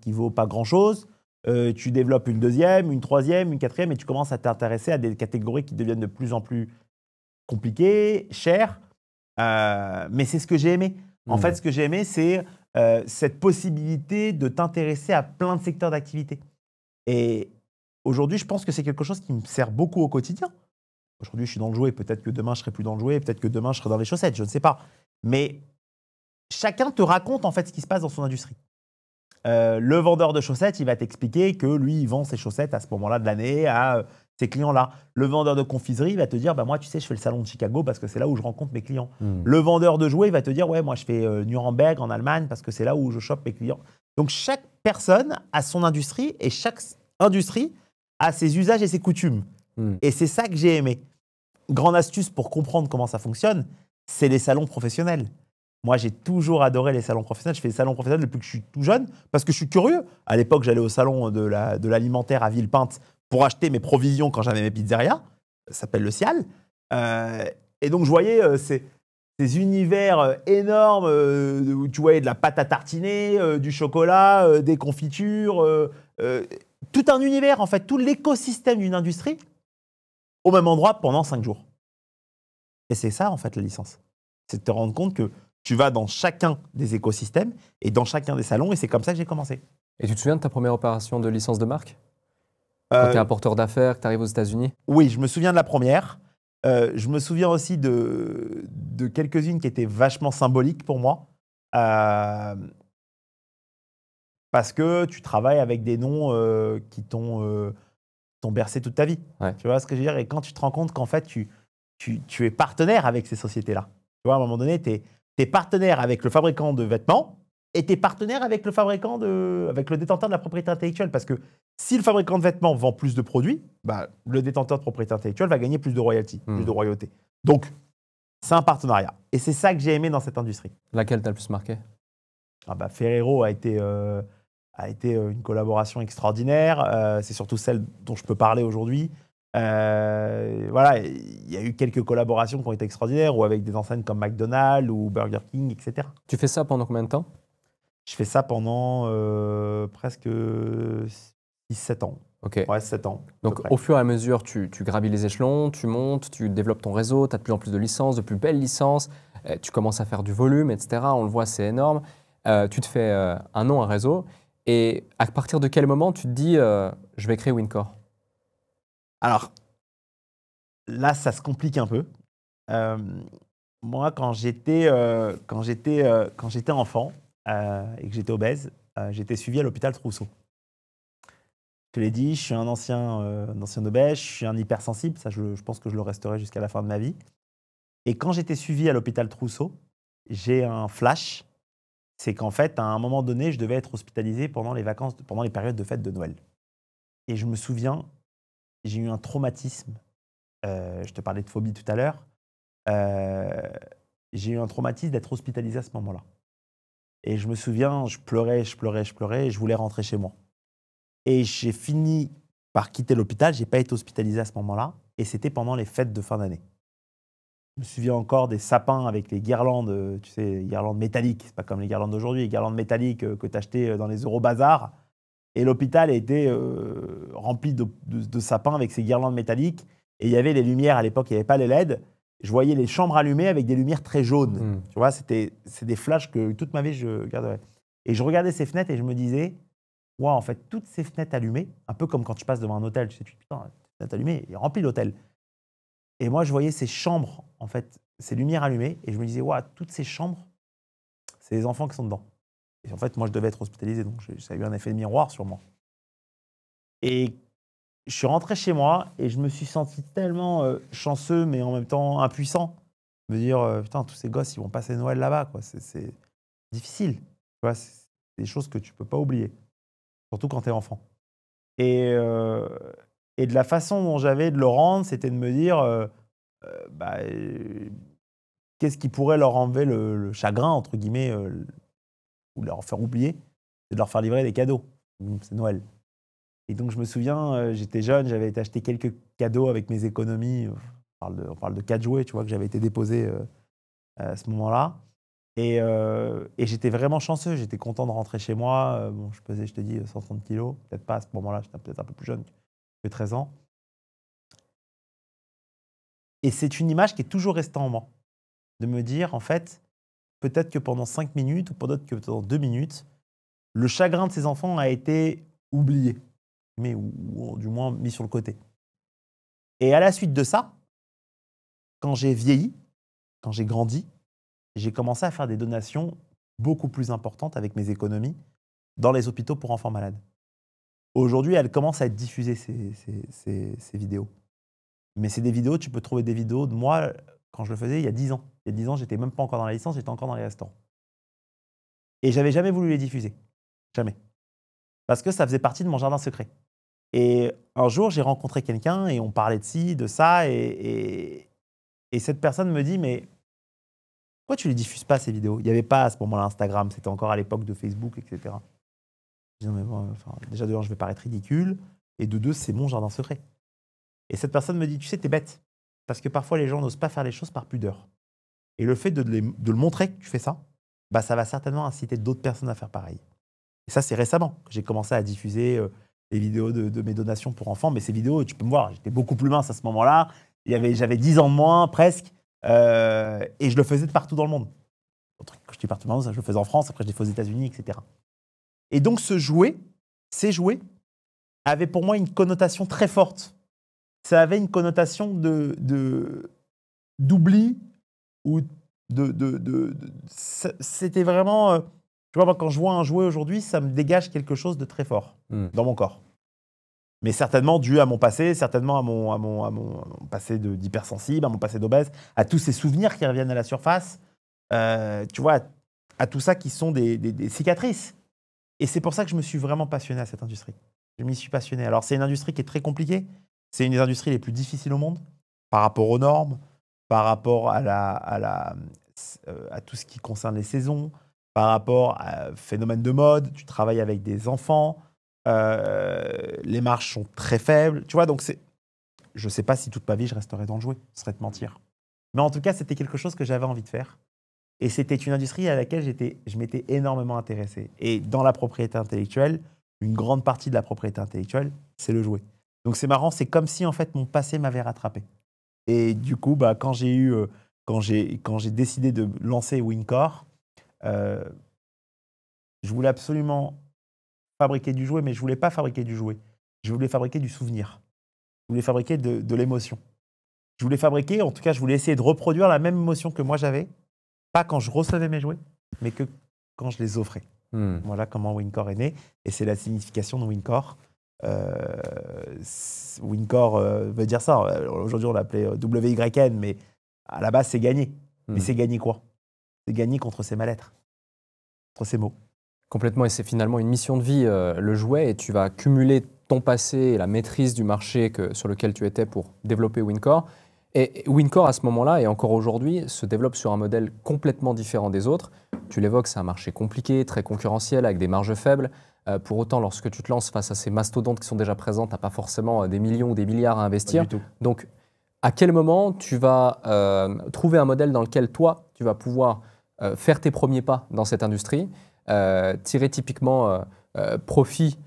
qui vaut pas grand-chose. Tu développes une deuxième, une troisième, une quatrième, et tu commences à t'intéresser à des catégories qui deviennent de plus en plus compliquées, chères. Mais c'est ce que j'ai aimé. En fait, ce que j'ai aimé, c'est cette possibilité de t'intéresser à plein de secteurs d'activité. Et aujourd'hui, je pense que c'est quelque chose qui me sert beaucoup au quotidien. Aujourd'hui, je suis dans le jouet. Peut-être que demain, je serai plus dans le jouet. Peut-être que demain, je serai dans les chaussettes. Je ne sais pas. Mais chacun te raconte en fait ce qui se passe dans son industrie. Le vendeur de chaussettes, il va t'expliquer que lui, il vend ses chaussettes à ce moment-là de l'année à ces clients-là. Le vendeur de confiserie, il va te dire, bah, moi, tu sais, je fais le salon de Chicago parce que c'est là où je rencontre mes clients. Le vendeur de jouets, il va te dire, ouais, moi, je fais Nuremberg en Allemagne parce que c'est là où je chope mes clients. Donc, chaque personne a son industrie et chaque industrie a ses usages et ses coutumes. Et c'est ça que j'ai aimé. Grande astuce pour comprendre comment ça fonctionne, c'est les salons professionnels. Moi, j'ai toujours adoré les salons professionnels. Je fais des salons professionnels depuis que je suis tout jeune parce que je suis curieux. À l'époque, j'allais au salon de l'alimentaire à Villepinte pour acheter mes provisions quand j'avais mes pizzerias. Ça s'appelle le Cial. Et donc, je voyais ces univers énormes où tu voyais de la pâte à tartiner, du chocolat, des confitures, tout un univers, en fait, tout l'écosystème d'une industrie au même endroit pendant 5 jours. Et c'est ça, en fait, la licence. C'est de te rendre compte que tu vas dans chacun des écosystèmes et dans chacun des salons, et c'est comme ça que j'ai commencé. Et tu te souviens de ta première opération de licence de marque? Quand tu es apporteur d'affaires, que tu arrives aux États-Unis? Oui, je me souviens de la première. Je me souviens aussi de quelques-unes qui étaient vachement symboliques pour moi. Parce que tu travailles avec des noms qui t'ont bercé toute ta vie. Ouais. Tu vois ce que je veux dire? Et quand tu te rends compte qu'en fait, tu es partenaire avec ces sociétés-là. Tu vois, à un moment donné, tu es partenaire avec le fabricant de vêtements et tu es partenaire avec avec le détenteur de la propriété intellectuelle. Parce que si le fabricant de vêtements vend plus de produits, bah, le détenteur de propriété intellectuelle va gagner plus de royalties, plus de royauté. Donc, c'est un partenariat. Et c'est ça que j'ai aimé dans cette industrie. Laquelle t'as le plus marqué? Ferrero a été une collaboration extraordinaire. C'est surtout celle dont je peux parler aujourd'hui. Voilà, il y a eu quelques collaborations qui ont été extraordinaires, ou avec des enseignes comme McDonald's ou Burger King, etc. Tu fais ça pendant combien de temps? Je fais ça pendant presque 6-7 ans. Ok. Ouais, 7 ans. Donc, au fur et à mesure, tu gravis les échelons, tu montes, tu développes ton réseau, tu as de plus en plus de licences, de plus belles licences, tu commences à faire du volume, etc. On le voit, c'est énorme. Tu te fais un nom, un réseau. Et à partir de quel moment tu te dis je vais créer Wincor? Alors, là, ça se complique un peu. Moi, quand j'étais enfant et que j'étais obèse, j'étais suivi à l'hôpital Trousseau. Je te l'ai dit, je suis un ancien obèse, je suis un hypersensible. Ça, je pense que je le resterai jusqu'à la fin de ma vie. Et quand j'étais suivi à l'hôpital Trousseau, j'ai un flash. C'est qu'en fait, à un moment donné, je devais être hospitalisé pendant les périodes de fête de Noël. Et je me souviens, j'ai eu un traumatisme. Je te parlais de phobie tout à l'heure. j'ai eu un traumatisme d'être hospitalisé à ce moment-là. Et je me souviens, je pleurais, et je voulais rentrer chez moi. Et j'ai fini par quitter l'hôpital. Je n'ai pas été hospitalisé à ce moment-là. Et c'était pendant les fêtes de fin d'année. Je me souviens encore des sapins avec les guirlandes, tu sais, les guirlandes métalliques. C'est pas comme les guirlandes d'aujourd'hui, les guirlandes métalliques que tu achetais dans les Eurobazars. Et l'hôpital était rempli de sapins avec ces guirlandes métalliques. Et il y avait les lumières, à l'époque, il n'y avait pas les LED. Je voyais les chambres allumées avec des lumières très jaunes. Tu vois, c'est des flashs que toute ma vie, je garderai. Et je regardais ces fenêtres et je me disais, waouh, en fait, toutes ces fenêtres allumées, un peu comme quand tu passes devant un hôtel, tu sais, putain, fenêtre allumée, il est rempli l'hôtel. Et moi, je voyais ces chambres, en fait, ces lumières allumées, et je me disais, waouh, toutes ces chambres, c'est les enfants qui sont dedans. Et en fait, moi, je devais être hospitalisé, donc ça a eu un effet de miroir sur moi. Et je suis rentré chez moi et je me suis senti tellement chanceux, mais en même temps impuissant. Me dire, putain, tous ces gosses, ils vont passer Noël là-bas, quoi. C'est difficile. Tu vois, c'est des choses que tu peux pas oublier, surtout quand tu es enfant. Et de la façon dont j'avais de le rendre, c'était de me dire, qu'est-ce qui pourrait leur enlever le chagrin, entre guillemets, ou leur faire oublier, c'est de leur faire livrer des cadeaux. C'est Noël. Et donc, je me souviens, j'étais jeune, j'avais été acheter quelques cadeaux avec mes économies. On parle de 4 jouets, tu vois, que j'avais été déposé à ce moment-là. Et j'étais vraiment chanceux. J'étais content de rentrer chez moi. Bon, je pesais, je te dis, 130 kilos. Peut-être pas à ce moment-là, j'étais peut-être un peu plus jeune que 13 ans. Et c'est une image qui est toujours restée en moi. De me dire, en fait, peut-être que pendant 5 minutes ou peut-être que pendant 2 minutes, le chagrin de ces enfants a été oublié. Ou du moins mis sur le côté. Et à la suite de ça, quand j'ai vieilli, quand j'ai grandi, j'ai commencé à faire des donations beaucoup plus importantes avec mes économies dans les hôpitaux pour enfants malades. Aujourd'hui, elles commencent à être diffusées, ces vidéos. Mais c'est des vidéos, tu peux trouver des vidéos de moi quand je le faisais il y a 10 ans. Il y a 10 ans, j'étais même pas encore dans la licence, j'étais encore dans les restaurants. Et j'avais jamais voulu les diffuser. Jamais. Parce que ça faisait partie de mon jardin secret. Et un jour, j'ai rencontré quelqu'un et on parlait de ci, de ça. Et cette personne me dit, mais pourquoi tu ne les diffuses pas, ces vidéos? Il n'y avait pas à ce moment-là Instagram, c'était encore à l'époque de Facebook, etc. Je dis, non, mais bon, enfin, déjà, de un, je vais paraître ridicule. Et de deux, c'est mon jardin secret. Et cette personne me dit, tu sais, t'es bête. Parce que parfois, les gens n'osent pas faire les choses par pudeur. Et le fait de le montrer que tu fais ça, bah, ça va certainement inciter d'autres personnes à faire pareil. Et ça, c'est récemment que j'ai commencé à diffuser les vidéos de mes donations pour enfants. Mais ces vidéos, tu peux me voir, j'étais beaucoup plus mince à ce moment-là. J'avais 10 ans de moins, presque. Et je le faisais de partout dans le monde. Quand je dis partout dans le monde, je le faisais en France, après je l'ai fait aux États-Unis, etc. Et donc, ces jouets avaient pour moi une connotation très forte. Ça avait une connotation d'oubli ou c'était vraiment... tu vois, moi, quand je vois un jouet aujourd'hui, ça me dégage quelque chose de très fort dans mon corps. Mais certainement dû à mon passé, certainement à mon passé d'hypersensible, à mon passé d'obèse, à tous ces souvenirs qui reviennent à la surface, tu vois, à tout ça qui sont des cicatrices. Et c'est pour ça que je me suis vraiment passionné à cette industrie. Je m'y suis passionné. Alors, c'est une industrie qui est très compliquée. C'est une des industries les plus difficiles au monde par rapport aux normes, par rapport à tout ce qui concerne les saisons, par rapport à phénomène de mode. Tu travailles avec des enfants. Les marges sont très faibles. Tu vois, donc je ne sais pas si toute ma vie, je resterai dans le jouet. Ce serait de mentir. Mais en tout cas, c'était quelque chose que j'avais envie de faire. Et c'était une industrie à laquelle je m'étais énormément intéressé. Et dans la propriété intellectuelle, une grande partie de la propriété intellectuelle, c'est le jouet. Donc c'est marrant, c'est comme si en fait mon passé m'avait rattrapé. Et du coup, bah, quand j'ai décidé de lancer Wincor, je voulais absolument fabriquer du jouet, mais je ne voulais pas fabriquer du jouet. Je voulais fabriquer du souvenir. Je voulais fabriquer de l'émotion. Je voulais fabriquer, en tout cas, je voulais essayer de reproduire la même émotion que moi j'avais, pas quand je recevais mes jouets, mais que quand je les offrais. Voilà comment Wincor est né. Et c'est la signification de Wincor. Wincor veut dire ça. Aujourd'hui, on l'appelait WYN, mais à la base, c'est gagner. Mais c'est gagner quoi? C'est gagner contre ces mal-être, contre ces mots. Complètement, et c'est finalement une mission de vie, le jouet, et tu vas cumuler ton passé et la maîtrise du marché sur lequel tu étais pour développer Wincor. Et Wincor, à ce moment-là, et encore aujourd'hui, se développe sur un modèle complètement différent des autres. Tu l'évoques, c'est un marché compliqué, très concurrentiel, avec des marges faibles. Pour autant, lorsque tu te lances face à ces mastodontes qui sont déjà présents, tu n'as pas forcément des millions ou des milliards à Pas investir. du tout. Donc, à quel moment tu vas trouver un modèle dans lequel toi, tu vas pouvoir faire tes premiers pas dans cette industrie, tirer typiquement profit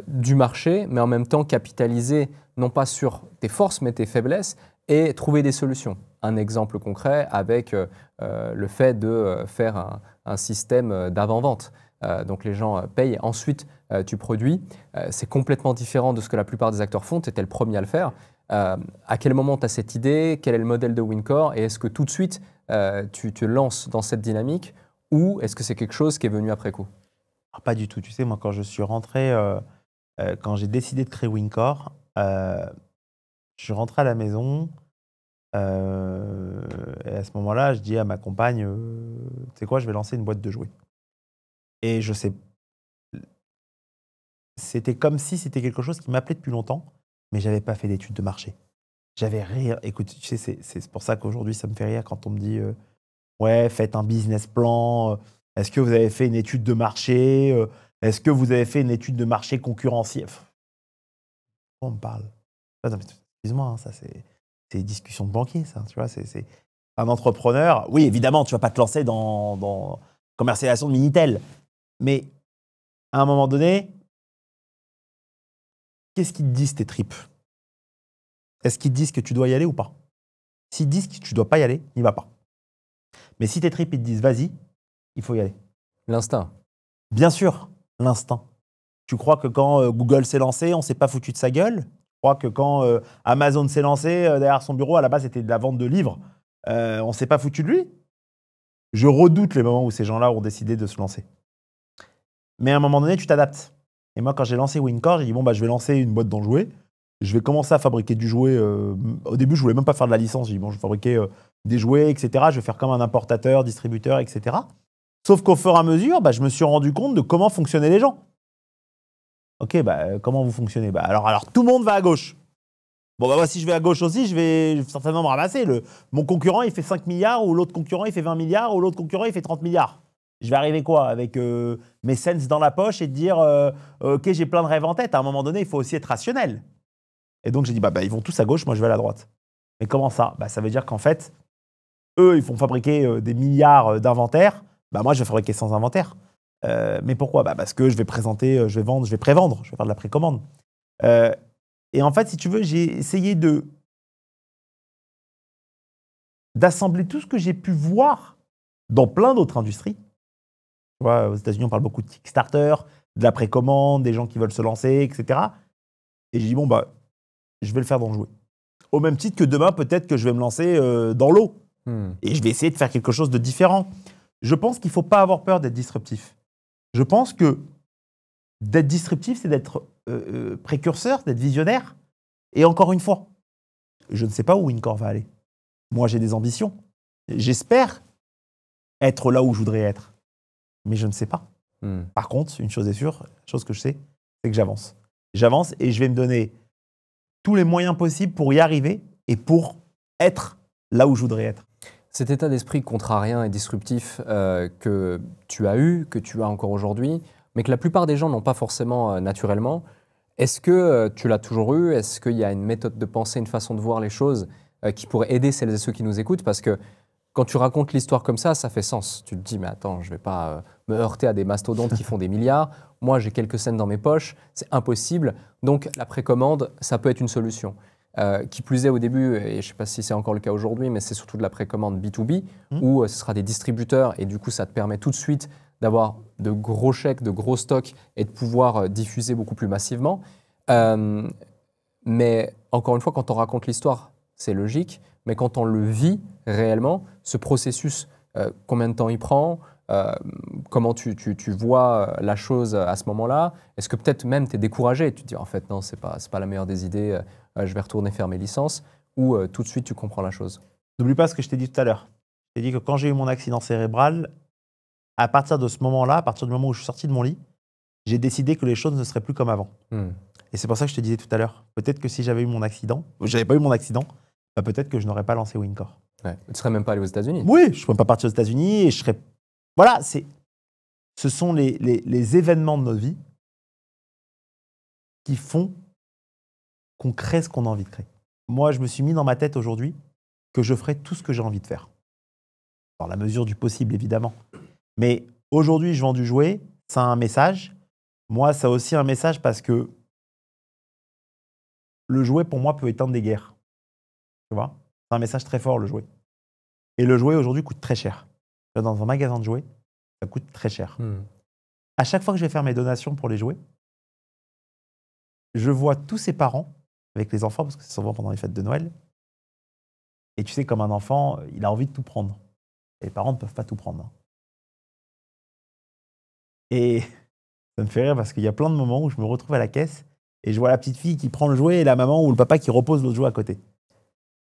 du marché, mais en même temps capitaliser non pas sur tes forces, mais tes faiblesses, et trouver des solutions. Un exemple concret avec le fait de faire un système d'avant-vente. Donc les gens payent, ensuite tu produis. C'est complètement différent de ce que la plupart des acteurs font, tu étais le premier à le faire. À quel moment tu as cette idée? Quel est le modèle de Wincor? Et est-ce que tout de suite tu te lances dans cette dynamique ou est-ce que c'est quelque chose qui est venu après coup? Alors, pas du tout. Tu sais, moi, quand je suis rentré, quand j'ai décidé de créer Wincor, je suis rentré à la maison. Et à ce moment-là, je dis à ma compagne, tu sais quoi, je vais lancer une boîte de jouets. Et je sais, c'était comme si c'était quelque chose qui m'appelait depuis longtemps, mais j'avais pas fait d'études de marché. J'avais rien. Écoute, tu sais, c'est pour ça qu'aujourd'hui, ça me fait rire quand on me dit, ouais, faites un business plan. Est-ce que vous avez fait une étude de marché? Est-ce que vous avez fait une étude de marché concurrentielle? On me parle. Ah non, mais excuse-moi, hein, ça c'est des discussions de banquier, ça. Tu vois, c'est un entrepreneur. Oui, évidemment, tu vas pas te lancer dans commercialisation de Minitel, mais à un moment donné, qu'est-ce qu'ils te disent tes tripes? Est-ce qu'ils te disent que tu dois y aller ou pas? S'ils disent que tu dois pas y aller, n'y va pas. Mais si tes tripes ils te disent vas-y, il faut y aller. L'instinct. Bien sûr, l'instinct. Tu crois que quand Google s'est lancé, on s'est pas foutu de sa gueule? Tu crois que quand Amazon s'est lancé derrière son bureau, à la base c'était de la vente de livres, on s'est pas foutu de lui? Je redoute les moments où ces gens-là ont décidé de se lancer. Mais à un moment donné, tu t'adaptes. Et moi, quand j'ai lancé Wincor, j'ai dit bon, bah, je vais lancer une boîte dans le jouet. Je vais commencer à fabriquer du jouet. Au début, je voulais même pas faire de la licence. J'ai dit bon, je vais fabriquer des jouets, etc. Je vais faire comme un importateur, distributeur, etc. Sauf qu'au fur et à mesure, bah, je me suis rendu compte de comment fonctionnaient les gens. Ok, bah, comment vous fonctionnez? Bah, alors, tout le monde va à gauche. Bon, bah, moi, si je vais à gauche aussi, je vais certainement me ramasser. Mon concurrent, il fait 5 milliards, ou l'autre concurrent, il fait 20 milliards, ou l'autre concurrent, il fait 30 milliards. Je vais arriver quoi? Avec mes cents dans la poche et te dire ok, j'ai plein de rêves en tête. À un moment donné, il faut aussi être rationnel. Et donc, j'ai dit bah, ils vont tous à gauche, moi, je vais à la droite. Mais comment ça? Bah, ça veut dire qu'en fait, eux, ils font fabriquer des milliards d'inventaires. Bah, moi, je vais fabriquer sans inventaire. Mais pourquoi? Bah, parce que je vais présenter, je vais vendre, je vais prévendre, je vais faire de la précommande. Et en fait, si tu veux, j'ai essayé d'assembler tout ce que j'ai pu voir dans plein d'autres industries. Tu vois, aux États-Unis, on parle beaucoup de Kickstarter, de la précommande, des gens qui veulent se lancer, etc. Et j'ai dit, bon, bah, je vais le faire dans le jouet. Au même titre que demain, peut-être que je vais me lancer dans l'eau. Et je vais essayer de faire quelque chose de différent. Je pense qu'il ne faut pas avoir peur d'être disruptif. Je pense que d'être disruptif, c'est d'être précurseur, d'être visionnaire. Et encore une fois, je ne sais pas où Wincor va aller. Moi, j'ai des ambitions. J'espère être là où je voudrais être. Mais je ne sais pas. Par contre, une chose est sûre, la chose que je sais, c'est que j'avance. J'avance et je vais me donner tous les moyens possibles pour y arriver et pour être là où je voudrais être. Cet état d'esprit contrarien et disruptif que tu as eu, que tu as encore aujourd'hui, mais que la plupart des gens n'ont pas forcément naturellement, est-ce que tu l'as toujours eu? Est-ce qu'il y a une méthode de pensée, une façon de voir les choses qui pourrait aider celles et ceux qui nous écoutent? Parce que quand tu racontes l'histoire comme ça fait sens. Tu te dis, mais attends, je ne vais pas me heurter à des mastodontes qui font des milliards. Moi, j'ai quelques cents dans mes poches, c'est impossible. Donc, la précommande, ça peut être une solution. Qui plus est au début, et je ne sais pas si c'est encore le cas aujourd'hui, mais c'est surtout de la précommande B2B, où ce sera des distributeurs, et du coup, ça te permet tout de suite d'avoir de gros chèques, de gros stocks, et de pouvoir diffuser beaucoup plus massivement. Mais encore une fois, quand on raconte l'histoire, c'est logique, mais quand on le vit réellement, ce processus, combien de temps il prend, comment tu vois la chose à ce moment-là? Est-ce que peut-être même tu es découragé? Tu te dis en fait non, c'est pas la meilleure des idées, je vais retourner faire mes licences, ou tout de suite tu comprends la chose? N'oublie pas ce que je t'ai dit tout à l'heure. Je t'ai dit que quand j'ai eu mon accident cérébral, à partir de ce moment-là, à partir du moment où je suis sorti de mon lit, j'ai décidé que les choses ne seraient plus comme avant. Et c'est pour ça que je te disais tout à l'heure, peut-être que si j'avais eu mon accident, j'avais pas eu mon accident, bah, peut-être que je n'aurais pas lancé Wincor. Ouais. Tu ne serais même pas allé aux États-Unis. Oui, je ne serais pas parti aux États-Unis et je serais. Voilà, ce sont les événements de notre vie qui font qu'on crée ce qu'on a envie de créer. Moi, je me suis mis dans ma tête aujourd'hui que je ferai tout ce que j'ai envie de faire. Dans la mesure du possible, évidemment. Mais aujourd'hui, je vends du jouet, ça a un message. Moi, ça a aussi un message parce que le jouet, pour moi, peut éteindre des guerres. Tu vois? C'est un message très fort, le jouet. Et le jouet, aujourd'hui, coûte très cher. Dans un magasin de jouets, ça coûte très cher. À chaque fois que je vais faire mes donations pour les jouets, je vois tous ces parents avec les enfants, parce que c'est souvent pendant les fêtes de Noël. Et tu sais, comme un enfant, il a envie de tout prendre. Et les parents ne peuvent pas tout prendre. Et ça me fait rire parce qu'il y a plein de moments où je me retrouve à la caisse et je vois la petite fille qui prend le jouet et la maman ou le papa qui repose l'autre jouet à côté.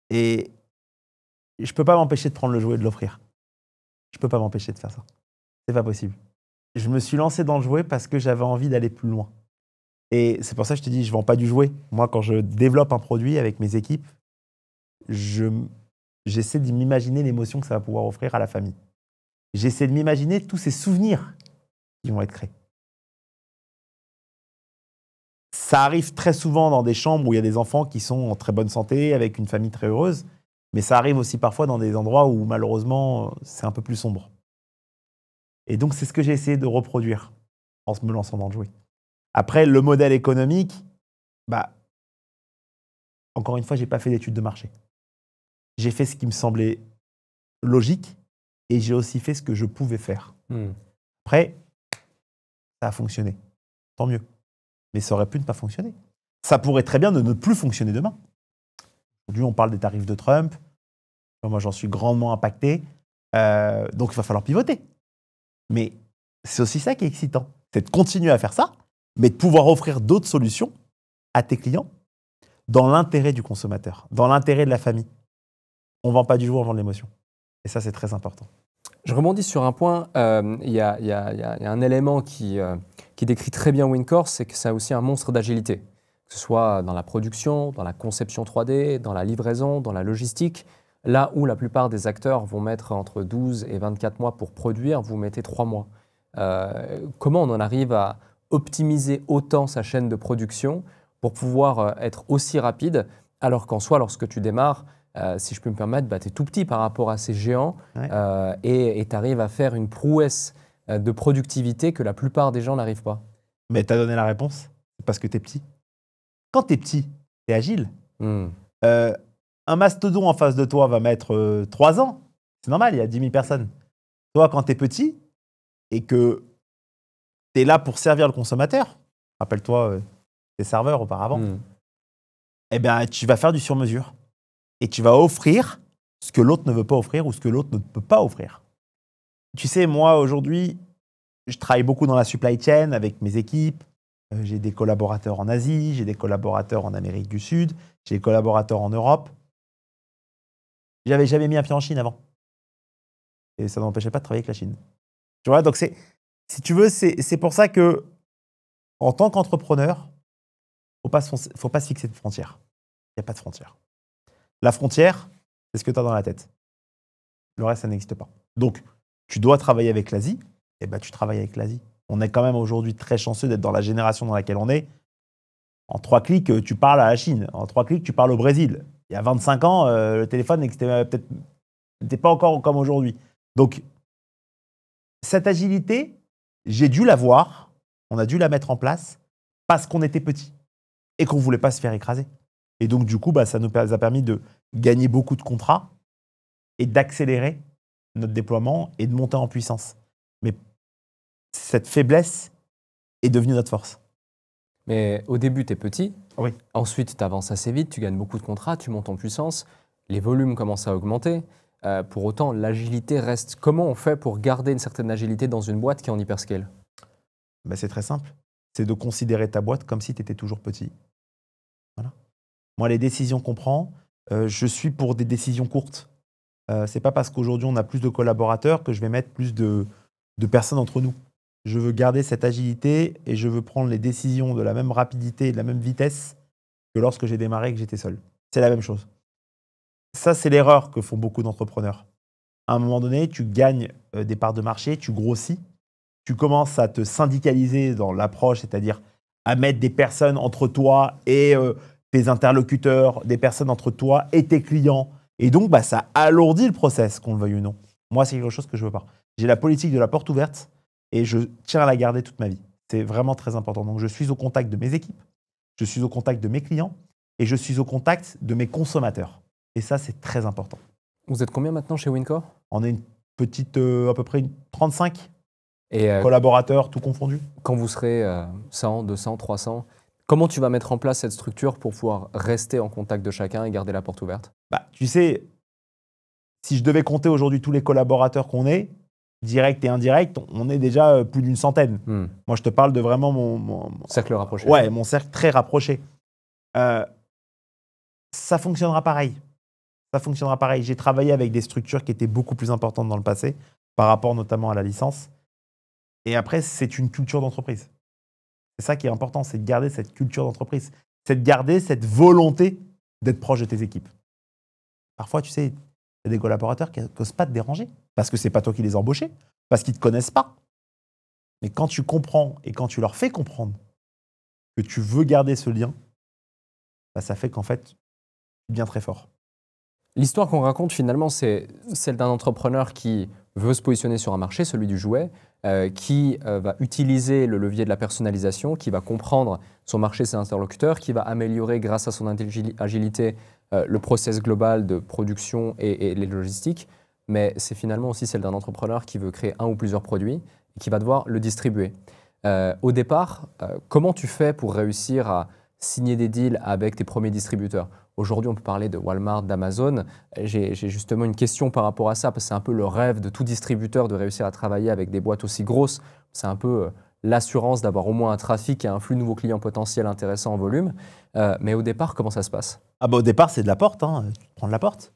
Et je ne peux pas m'empêcher de prendre le jouet et de l'offrir. Je ne peux pas m'empêcher de faire ça. C'est pas possible. Je me suis lancé dans le jouet parce que j'avais envie d'aller plus loin. Et c'est pour ça que je te dis, je ne vends pas du jouet. Moi, quand je développe un produit avec mes équipes, j'essaie de m'imaginer l'émotion que ça va pouvoir offrir à la famille. J'essaie de m'imaginer tous ces souvenirs qui vont être créés. Ça arrive très souvent dans des chambres où il y a des enfants qui sont en très bonne santé, avec une famille très heureuse, mais ça arrive aussi parfois dans des endroits où malheureusement c'est un peu plus sombre. Et donc c'est ce que j'ai essayé de reproduire en me lançant dans le jouet. Après, le modèle économique, encore une fois, je n'ai pas fait d'études de marché. J'ai fait ce qui me semblait logique et j'ai aussi fait ce que je pouvais faire. Après, ça a fonctionné. Tant mieux. Mais ça aurait pu ne pas fonctionner. Ça pourrait très bien ne plus fonctionner demain. Aujourd'hui, on parle des tarifs de Trump. Moi, j'en suis grandement impacté. Donc, il va falloir pivoter. Mais c'est aussi ça qui est excitant. C'est de continuer à faire ça, mais de pouvoir offrir d'autres solutions à tes clients dans l'intérêt du consommateur, dans l'intérêt de la famille. On ne vend pas du jouet, on vend de l'émotion. Et ça, c'est très important. Je rebondis sur un point. Il y a un élément qui décrit très bien Wincor, c'est que c'est aussi un monstre d'agilité. Que ce soit dans la production, dans la conception 3D, dans la livraison, dans la logistique. Là où la plupart des acteurs vont mettre entre 12 et 24 mois pour produire, vous mettez 3 mois. Comment on en arrive à optimiser autant sa chaîne de production pour pouvoir être aussi rapide, alors qu'en soi, lorsque tu démarres, si je peux me permettre, tu es tout petit par rapport à ces géants, ouais. Et tu arrives à faire une prouesse de productivité que la plupart des gens n'arrivent pas. Mais tu as donné la réponse, c'est parce que tu es petit. Quand tu es petit, tu es agile. Un mastodon en face de toi va mettre 3 ans. C'est normal, il y a 10 000 personnes. Toi, quand tu es petit et que tu es là pour servir le consommateur, rappelle-toi tes serveurs auparavant, eh bien, tu vas faire du sur-mesure. Et tu vas offrir ce que l'autre ne veut pas offrir ou ce que l'autre ne peut pas offrir. Tu sais, moi, aujourd'hui, je travaille beaucoup dans la supply chain avec mes équipes. J'ai des collaborateurs en Asie, j'ai des collaborateurs en Amérique du Sud, j'ai des collaborateurs en Europe. J'avais jamais mis un pied en Chine avant. Et ça ne m'empêchait pas de travailler avec la Chine. Tu vois, donc si tu veux, c'est pour ça que, en tant qu'entrepreneur, faut pas se fixer de frontières. Il n'y a pas de frontières. La frontière, c'est ce que tu as dans la tête. Le reste, ça n'existe pas. Donc, tu dois travailler avec l'Asie, et tu travailles avec l'Asie. On est quand même aujourd'hui très chanceux d'être dans la génération dans laquelle on est. En 3 clics, tu parles à la Chine. En 3 clics, tu parles au Brésil. Il y a 25 ans, le téléphone n'était pas encore comme aujourd'hui. Donc, cette agilité, j'ai dû la voir, on a dû la mettre en place parce qu'on était petit et qu'on ne voulait pas se faire écraser. Et donc, du coup, ça nous a permis de gagner beaucoup de contrats et d'accélérer notre déploiement et de monter en puissance. Mais cette faiblesse est devenue notre force. Mais au début, tu es petit. Oui. Ensuite, tu avances assez vite, tu gagnes beaucoup de contrats, tu montes en puissance, les volumes commencent à augmenter. Pour autant, l'agilité reste. Comment on fait pour garder une certaine agilité dans une boîte qui est en hyperscale ? C'est très simple. C'est de considérer ta boîte comme si tu étais toujours petit. Voilà. Moi, les décisions qu'on prend, je suis pour des décisions courtes. C'est pas parce qu'aujourd'hui on a plus de collaborateurs que je vais mettre plus de personnes entre nous. Je veux garder cette agilité et je veux prendre les décisions de la même rapidité et de la même vitesse que lorsque j'ai démarré et que j'étais seul. C'est la même chose. ça, c'est l'erreur que font beaucoup d'entrepreneurs. À un moment donné, tu gagnes des parts de marché, tu grossis, tu commences à te syndicaliser dans l'approche, c'est-à-dire à mettre des personnes entre toi et tes interlocuteurs, des personnes entre toi et tes clients. Et donc, bah, ça alourdit le process, qu'on le veuille ou non. Moi, c'est quelque chose que je ne veux pas. J'ai la politique de la porte ouverte et je tiens à la garder toute ma vie. C'est vraiment très important. Donc, je suis au contact de mes équipes, je suis au contact de mes clients et je suis au contact de mes consommateurs. Et ça, c'est très important. Vous êtes combien maintenant chez Wincor? On est une petite, à peu près 35 Et collaborateurs, tout confondu. quand vous serez 100, 200, 300, comment tu vas mettre en place cette structure pour pouvoir rester en contact de chacun et garder la porte ouverte? Bah, tu sais, si je devais compter aujourd'hui tous les collaborateurs qu'on est, direct et indirect, on est déjà plus d'une centaine. Moi, je te parle de vraiment mon cercle rapproché. Ouais, mon cercle très rapproché. Ça fonctionnera pareil. Ça fonctionnera pareil. J'ai travaillé avec des structures qui étaient beaucoup plus importantes dans le passé, par rapport notamment à la licence. Et après, c'est une culture d'entreprise. C'est ça qui est important, c'est de garder cette culture d'entreprise. C'est de garder cette volonté d'être proche de tes équipes. Parfois, tu sais, il y a des collaborateurs qui n'osent pas te déranger parce que ce n'est pas toi qui les as embauchés, parce qu'ils ne te connaissent pas. Mais quand tu comprends et quand tu leur fais comprendre que tu veux garder ce lien, bah, ça fait qu'en fait, tu deviens très fort. L'histoire qu'on raconte finalement, c'est celle d'un entrepreneur qui veut se positionner sur un marché, celui du jouet, qui va utiliser le levier de la personnalisation, qui va comprendre son marché, ses interlocuteurs, qui va améliorer grâce à son agilité le process global de production et les logistiques. Mais c'est finalement aussi celle d'un entrepreneur qui veut créer un ou plusieurs produits et qui va devoir le distribuer. Au départ, comment tu fais pour réussir à signer des deals avec tes premiers distributeurs? Aujourd'hui, on peut parler de Walmart, d'Amazon. J'ai justement une question par rapport à ça, parce que c'est un peu le rêve de tout distributeur de réussir à travailler avec des boîtes aussi grosses. C'est un peu l'assurance d'avoir au moins un trafic et un flux de nouveaux clients potentiels intéressants en volume. Mais au départ, comment ça se passe? Ah bah, au départ, c'est de la porte. Hein. Tu prends de la porte.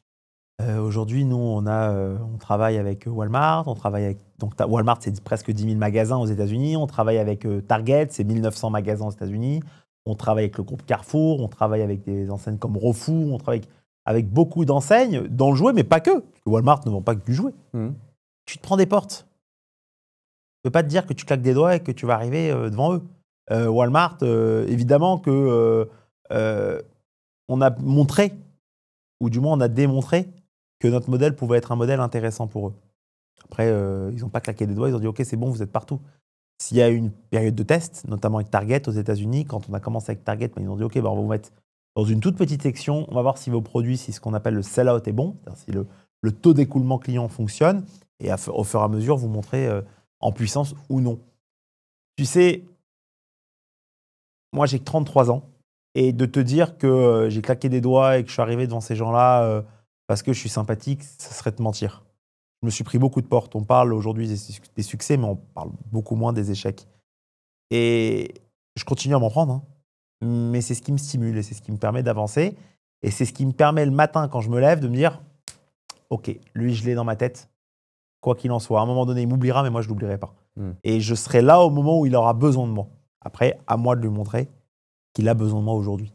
Aujourd'hui, nous, on travaille avec Walmart. On travaille avec, donc, Walmart, c'est presque 10 000 magasins aux États-Unis. On travaille avec Target, c'est 1900 magasins aux États-Unis. On travaille avec le groupe Carrefour, on travaille avec des enseignes comme Rofu, on travaille avec beaucoup d'enseignes dans le jouet, mais pas que. Walmart ne vend pas que du jouet. Tu te prends des portes. Je ne peux pas te dire que tu claques des doigts et que tu vas arriver devant eux. Walmart, évidemment que on a montré, ou du moins on a démontré, que notre modèle pouvait être un modèle intéressant pour eux. Après, ils n'ont pas claqué des doigts, ils ont dit « Ok, c'est bon, vous êtes partout ». S'il y a une période de test, notamment avec Target aux États-Unis, quand on a commencé avec Target, ils ont dit « Ok, bah, on va vous mettre dans une toute petite section, on va voir si vos produits, si ce qu'on appelle le sell-out est bon, si le taux d'écoulement client fonctionne, et au fur et à mesure, vous montrer en puissance ou non. » Tu sais, moi j'ai que 33 ans, et de te dire que j'ai claqué des doigts et que je suis arrivé devant ces gens-là parce que je suis sympathique, ça serait te mentir. Je me suis pris beaucoup de portes. On parle aujourd'hui des succès, mais on parle beaucoup moins des échecs. Et je continue à m'en prendre. Hein. Mais c'est ce qui me stimule et c'est ce qui me permet d'avancer. Et c'est ce qui me permet le matin, quand je me lève, de me dire « Ok, lui, je l'ai dans ma tête. Quoi qu'il en soit, à un moment donné, il m'oubliera, mais moi, je ne l'oublierai pas. Et je serai là au moment où il aura besoin de moi. Après, à moi de lui montrer qu'il a besoin de moi aujourd'hui. »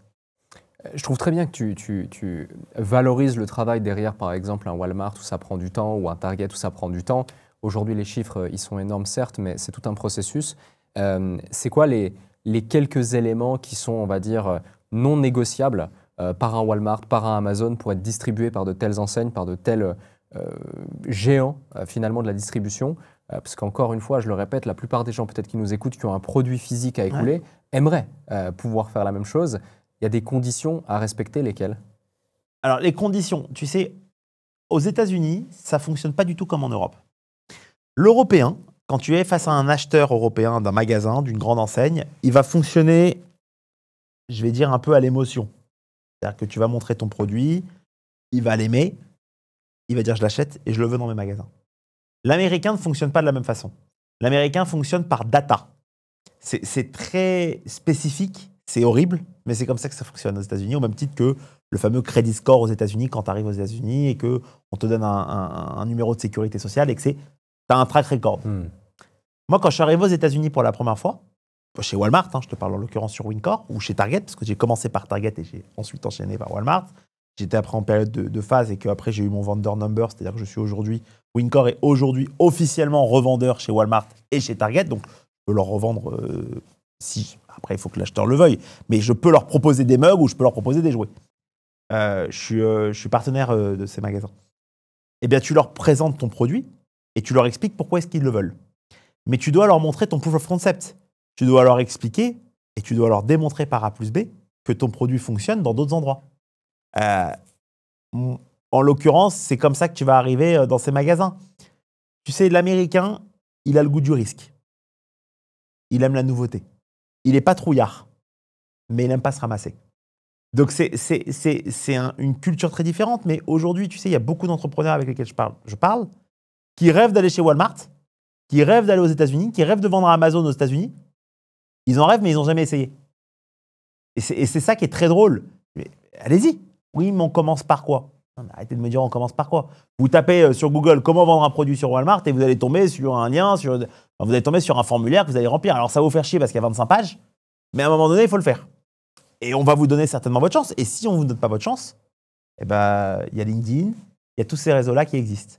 Je trouve très bien que tu valorises le travail derrière, par exemple, un Walmart où ça prend du temps ou un Target où ça prend du temps. Aujourd'hui, les chiffres, ils sont énormes, certes, mais c'est tout un processus. C'est quoi les quelques éléments qui sont, on va dire, non négociables par un Walmart, par un Amazon pour être distribués par de telles enseignes, par de tels géants, finalement, de la distribution? Parce qu'encore une fois, je le répète, la plupart des gens peut-être qui nous écoutent, qui ont un produit physique à écouler, aimeraient pouvoir faire la même chose. Il y a des conditions à respecter, lesquelles? Alors, les conditions, tu sais, aux États-Unis, ça ne fonctionne pas du tout comme en Europe. L'Européen, quand tu es face à un acheteur européen d'un magasin, d'une grande enseigne, il va fonctionner, je vais dire, un peu à l'émotion. C'est-à-dire que tu vas montrer ton produit, il va l'aimer, il va dire « je l'achète et je le veux dans mes magasins ». L'Américain ne fonctionne pas de la même façon. L'Américain fonctionne par data. C'est très spécifique, c'est horrible, mais c'est comme ça que ça fonctionne aux États-Unis, au même titre que le fameux credit score aux États-Unis quand tu arrives aux États-Unis et qu'on te donne un numéro de sécurité sociale et que tu as un track record. Moi, quand je suis arrivé aux États-Unis pour la première fois, chez Walmart, je te parle en l'occurrence sur Wincor, ou chez Target, parce que j'ai commencé par Target et j'ai ensuite enchaîné par Walmart, j'étais après en période de phase et qu'après j'ai eu mon vendor number, c'est-à-dire que je suis aujourd'hui, Wincor est aujourd'hui officiellement revendeur chez Walmart et chez Target, donc je peux leur revendre si, après il faut que l'acheteur le veuille, mais je peux leur proposer des mugs ou je peux leur proposer des jouets. Je suis partenaire de ces magasins. Eh bien, tu leur présentes ton produit et tu leur expliques pourquoi est-ce qu'ils le veulent. Mais tu dois leur montrer ton proof of concept. Tu dois leur expliquer et tu dois leur démontrer par A plus B que ton produit fonctionne dans d'autres endroits. En l'occurrence, c'est comme ça que tu vas arriver dans ces magasins. Tu sais, l'Américain, il a le goût du risque. Il aime la nouveauté. Il n'est pas trouillard, mais il n'aime pas se ramasser. Donc, c'est une culture très différente. Mais aujourd'hui, tu sais, il y a beaucoup d'entrepreneurs avec lesquels je parle, qui rêvent d'aller chez Walmart, qui rêvent d'aller aux États-Unis, qui rêvent de vendre à Amazon aux États-Unis. Ils en rêvent, mais ils n'ont jamais essayé. Et c'est ça qui est très drôle. Mais, allez-y. Oui, mais on commence par quoi? Non, mais arrêtez de me dire on commence par quoi. Vous tapez sur Google comment vendre un produit sur Walmart et vous allez tomber sur un lien, vous allez tomber sur un formulaire que vous allez remplir. Alors, ça va vous faire chier parce qu'il y a 25 pages, mais à un moment donné, il faut le faire. Et on va vous donner certainement votre chance. Et si on ne vous donne pas votre chance, eh ben, il y a LinkedIn, il y a tous ces réseaux-là qui existent.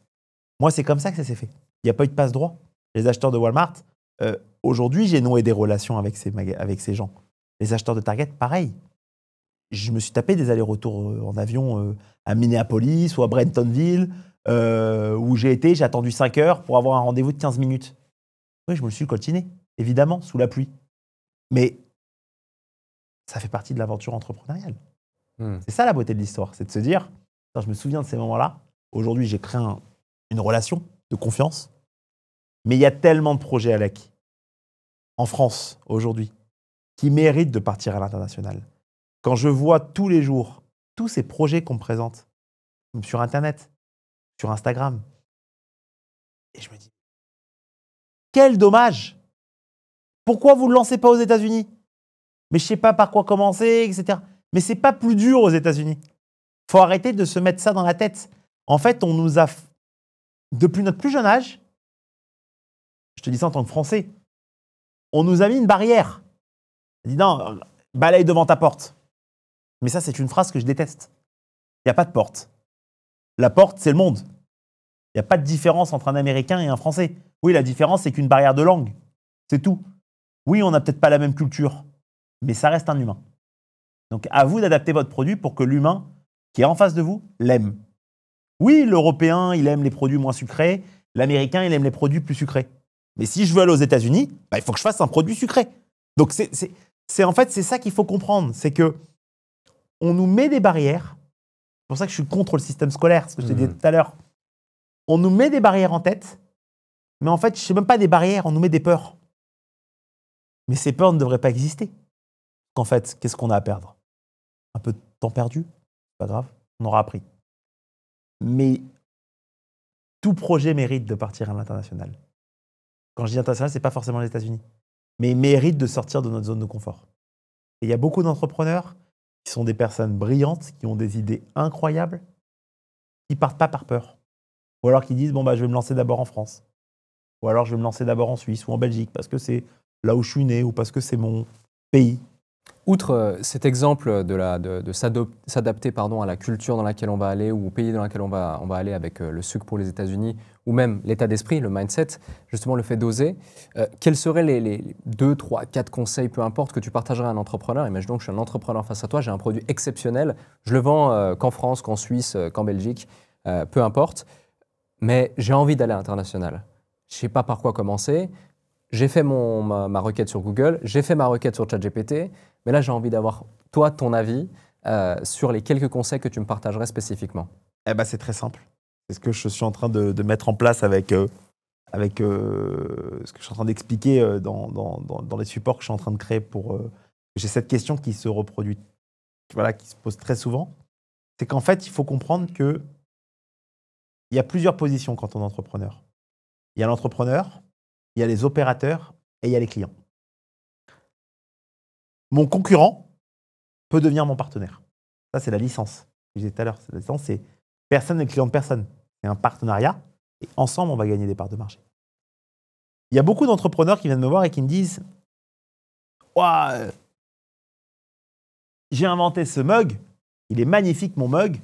Moi, c'est comme ça que ça s'est fait. Il n'y a pas eu de passe-droit. Les acheteurs de Walmart, aujourd'hui, j'ai noué des relations avec ces gens. Les acheteurs de Target, pareil. Je me suis tapé des allers-retours en avion à Minneapolis ou à Brentonville, où j'ai attendu 5 heures pour avoir un rendez-vous de 15 minutes. Oui, je me le suis coltiné, évidemment, sous la pluie. Mais ça fait partie de l'aventure entrepreneuriale. C'est ça la beauté de l'histoire, c'est de se dire, je me souviens de ces moments-là, aujourd'hui j'ai créé une relation de confiance, mais il y a tellement de projets Alec, en France, aujourd'hui, qui méritent de partir à l'international. Quand je vois tous les jours, tous ces projets qu'on me présente, sur Internet, sur Instagram, et je me dis, quel dommage! Pourquoi vous ne le lancez pas aux États-Unis? Mais je ne sais pas par quoi commencer, etc. Mais ce n'est pas plus dur aux États-Unis. Il faut arrêter de se mettre ça dans la tête. En fait, on nous a, depuis notre plus jeune âge, je te dis ça en tant que Français, on nous a mis une barrière. On dit non, balaye devant ta porte. Mais ça, c'est une phrase que je déteste. Il n'y a pas de porte. La porte, c'est le monde. Il n'y a pas de différence entre un Américain et un Français. Oui, la différence, c'est qu'une barrière de langue. C'est tout. Oui, on n'a peut-être pas la même culture, mais ça reste un humain. Donc, à vous d'adapter votre produit pour que l'humain qui est en face de vous l'aime. Oui, l'Européen, il aime les produits moins sucrés. L'Américain, il aime les produits plus sucrés. Mais si je veux aller aux États-Unis, il faut que je fasse un produit sucré. Donc, en fait, c'est ça qu'il faut comprendre. C'est que on nous met des barrières. C'est pour ça que je suis contre le système scolaire, ce que je te disais tout à l'heure. On nous met des barrières en tête, mais en fait, je ne sais même pas des barrières, on nous met des peurs. Mais ces peurs ne devraient pas exister. En fait, qu'est-ce qu'on a à perdre? Un peu de temps perdu? Pas grave, on aura appris. Mais tout projet mérite de partir à l'international. Quand je dis international, ce n'est pas forcément les États-Unis, mais il mérite de sortir de notre zone de confort. Et il y a beaucoup d'entrepreneurs qui sont des personnes brillantes, qui ont des idées incroyables, qui ne partent pas par peur. Ou alors qui disent, bon, je vais me lancer d'abord en France. Ou alors je vais me lancer d'abord en Suisse ou en Belgique, parce que c'est là où je suis né ou parce que c'est mon pays. Outre cet exemple de s'adapter à la culture dans laquelle on va aller ou au pays dans lequel on va aller avec le sucre pour les États-Unis ou même l'état d'esprit, le mindset, justement le fait d'oser, quels seraient les 2, 3, 4 conseils, peu importe, que tu partagerais à un entrepreneur? Imaginons que je suis un entrepreneur face à toi, j'ai un produit exceptionnel, je le vends qu'en France, qu'en Suisse, qu'en Belgique, peu importe, mais j'ai envie d'aller à l'international. Je ne sais pas par quoi commencer. J'ai fait ma requête sur Google, j'ai fait ma requête sur ChatGPT, mais là, j'ai envie d'avoir, toi, ton avis sur les quelques conseils que tu me partagerais spécifiquement. C'est très simple. C'est ce que je suis en train de mettre en place avec ce que je suis en train d'expliquer dans les supports que je suis en train de créer pour... j'ai cette question qui se reproduit, qui se pose très souvent. C'est qu'en fait, il faut comprendre qu'il y a plusieurs positions quand on est entrepreneur. Il y a l'entrepreneur, il y a les opérateurs et il y a les clients. Mon concurrent peut devenir mon partenaire. Ça, c'est la licence. Je disais tout à l'heure, la licence, c'est personne n'est le client de personne. C'est un partenariat et ensemble, on va gagner des parts de marché. Il y a beaucoup d'entrepreneurs qui viennent me voir et qui me disent « Ouah, j'ai inventé ce mug, il est magnifique mon mug.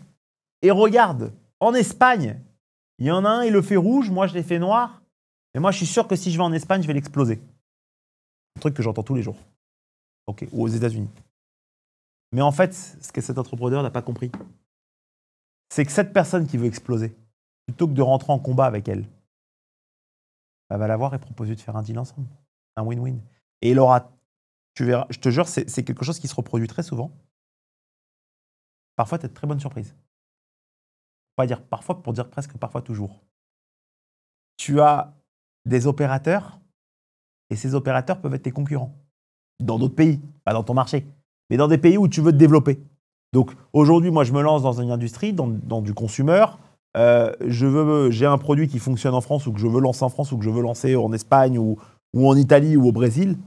Et regarde, en Espagne, il y en a un, il le fait rouge, moi je l'ai fait noir. Et moi je suis sûr que si je vais en Espagne, je vais l'exploser. Un truc que j'entends tous les jours. Ok, ou aux États-Unis. Mais en fait, ce que cet entrepreneur n'a pas compris, c'est que cette personne qui veut exploser, plutôt que de rentrer en combat avec elle, elle va la voir et proposer de faire un deal ensemble. Un win-win. Et il aura, tu verras, je te jure, c'est quelque chose qui se reproduit très souvent. Parfois, tu as de très bonnes surprises. Pas dire parfois, pour dire presque parfois toujours. Tu as des opérateurs, et ces opérateurs peuvent être tes concurrents. Dans d'autres pays, pas dans ton marché, mais dans des pays où tu veux te développer. Donc aujourd'hui, moi, je me lance dans une industrie, dans du consumer. J'ai un produit qui fonctionne en France ou que je veux lancer en France ou que je veux lancer en Espagne ou en Italie ou au Brésil.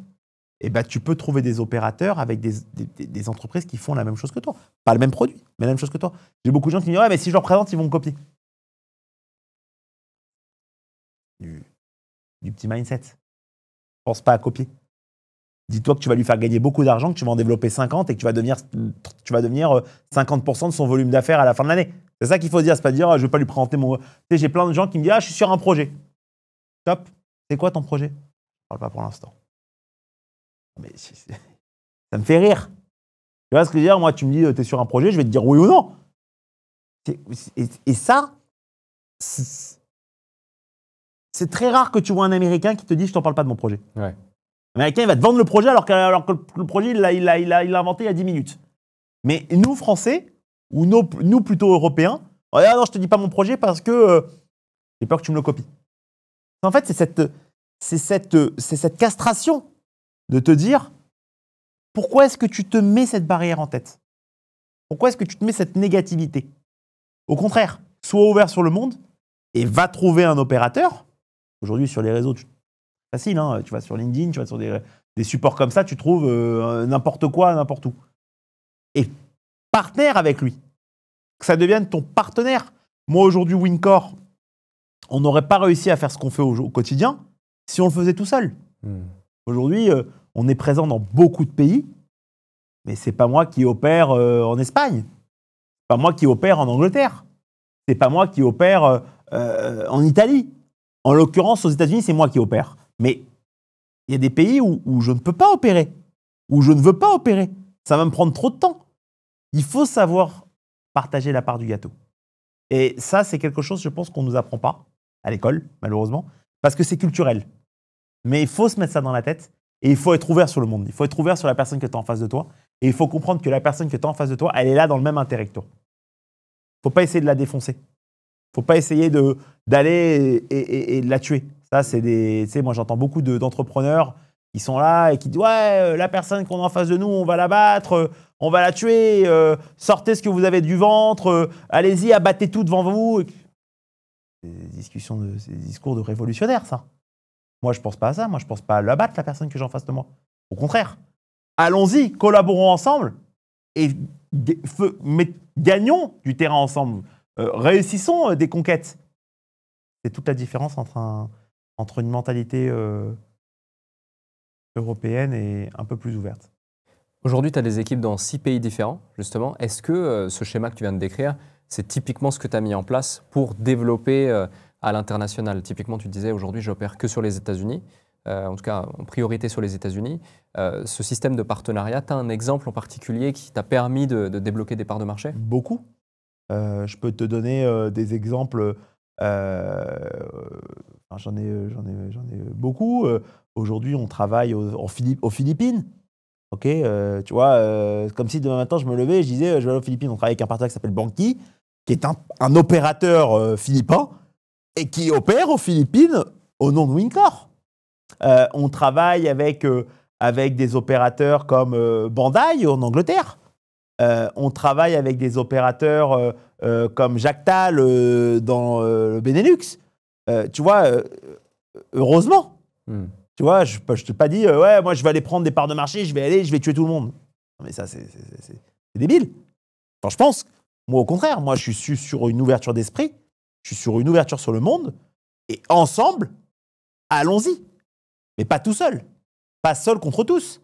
Et ben, tu peux trouver des opérateurs avec des entreprises qui font la même chose que toi. Pas le même produit, mais la même chose que toi. J'ai beaucoup de gens qui me disent « Ouais, mais si je leur présente, ils vont me copier. » Du petit mindset. Pense pas à copier. Dis-toi que tu vas lui faire gagner beaucoup d'argent, que tu vas en développer 50 et que tu vas devenir 50% de son volume d'affaires à la fin de l'année. C'est ça qu'il faut dire. C'est pas dire je ne vais pas lui présenter mon. Tu sais, j'ai plein de gens qui me disent je suis sur un projet. Top. C'est quoi ton projet? Je ne parle pas pour l'instant. Mais ça me fait rire. Tu vois ce que je veux dire? Moi, tu me dis tu es sur un projet, je vais te dire oui ou non. Et ça, c'est très rare que tu vois un Américain qui te dit je t'en parle pas de mon projet. Ouais. L'Américain, il va te vendre le projet alors que le projet, il l'a inventé il y a 10 minutes. Mais nous, Français, ou nous plutôt Européens, oh, non, je te dis pas mon projet parce que j'ai peur que tu me le copies. En fait, c'est cette castration de te dire pourquoi est-ce que tu te mets cette barrière en tête? Pourquoi est-ce que tu te mets cette négativité? Au contraire, sois ouvert sur le monde et va trouver un opérateur. Aujourd'hui, sur les réseaux, facile, hein, tu vas sur LinkedIn, tu vas sur des supports comme ça, tu trouves n'importe quoi, n'importe où. Et partenaire avec lui. Que ça devienne ton partenaire. Moi, aujourd'hui, Wincor, on n'aurait pas réussi à faire ce qu'on fait au quotidien si on le faisait tout seul. Aujourd'hui, on est présent dans beaucoup de pays, mais c'est pas moi qui opère en Espagne. C'est pas moi qui opère en Angleterre. C'est pas moi qui opère en Italie. En l'occurrence, aux États-Unis, c'est moi qui opère. Mais il y a des pays où je ne peux pas opérer, où je ne veux pas opérer. Ça va me prendre trop de temps. Il faut savoir partager la part du gâteau. Et ça, c'est quelque chose, je pense, qu'on ne nous apprend pas à l'école, malheureusement, parce que c'est culturel. Mais il faut se mettre ça dans la tête et il faut être ouvert sur le monde. Il faut être ouvert sur la personne que tu as en face de toi et il faut comprendre que la personne que tu as en face de toi, elle est là dans le même intérêt que toi. Il ne faut pas essayer de la défoncer. Il ne faut pas essayer d'aller et de la tuer. Ça, c'est tu sais, moi, j'entends beaucoup d'entrepreneurs qui sont là et qui disent « Ouais, la personne qu'on a en face de nous, on va la battre, on va la tuer, sortez ce que vous avez du ventre, allez-y, abattez tout devant vous. » C'est des discours de révolutionnaires, ça. Moi, je ne pense pas à ça. Moi, je ne pense pas à l'abattre, la personne que j'ai en face de moi. Au contraire. Allons-y, collaborons ensemble et gagnons du terrain ensemble. Réussissons des conquêtes. C'est toute la différence entre une mentalité européenne et un peu plus ouverte. Aujourd'hui, tu as des équipes dans 6 pays différents, justement. Est-ce que ce schéma que tu viens de décrire, c'est typiquement ce que tu as mis en place pour développer à l'international? Typiquement, tu disais aujourd'hui, j'opère que sur les États-Unis, en tout cas en priorité sur les États-Unis. Ce système de partenariat, tu as un exemple en particulier qui t'a permis de débloquer des parts de marché? Beaucoup. Je peux te donner des exemples. J'en ai beaucoup. Aujourd'hui, on travaille aux Philippines. Ok, tu vois, comme si demain matin, je me levais et je disais, je vais aller aux Philippines. On travaille avec un partenaire qui s'appelle Banqi, qui est un opérateur philippin et qui opère aux Philippines au nom de Wincor. On travaille avec des opérateurs comme Bandai en Angleterre. On travaille avec des opérateurs comme Jactal dans le Benelux. Tu vois, heureusement. Tu vois, je ne t'ai pas dit, ouais, moi je vais aller prendre des parts de marché, je vais tuer tout le monde. Non, mais ça, c'est débile. Enfin, je pense, moi au contraire, moi je suis sur une ouverture d'esprit, je suis sur une ouverture sur le monde, et ensemble, allons-y. Mais pas tout seul. Pas seul contre tous.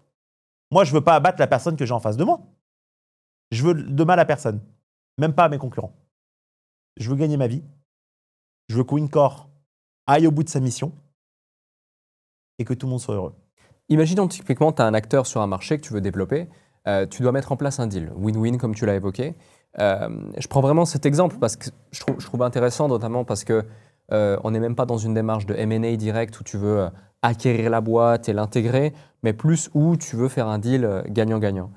Moi, je ne veux pas abattre la personne que j'ai en face de moi. Je veux de mal à personne, même pas à mes concurrents. Je veux gagner ma vie. Je veux qu'Wincore aille au bout de sa mission et que tout le monde soit heureux. Imaginons typiquement, tu as un acteur sur un marché que tu veux développer. Tu dois mettre en place un deal, win-win comme tu l'as évoqué. Je prends vraiment cet exemple parce que je trouve intéressant, notamment parce que on n'est même pas dans une démarche de M&A direct où tu veux acquérir la boîte et l'intégrer, mais plus où tu veux faire un deal gagnant-gagnant.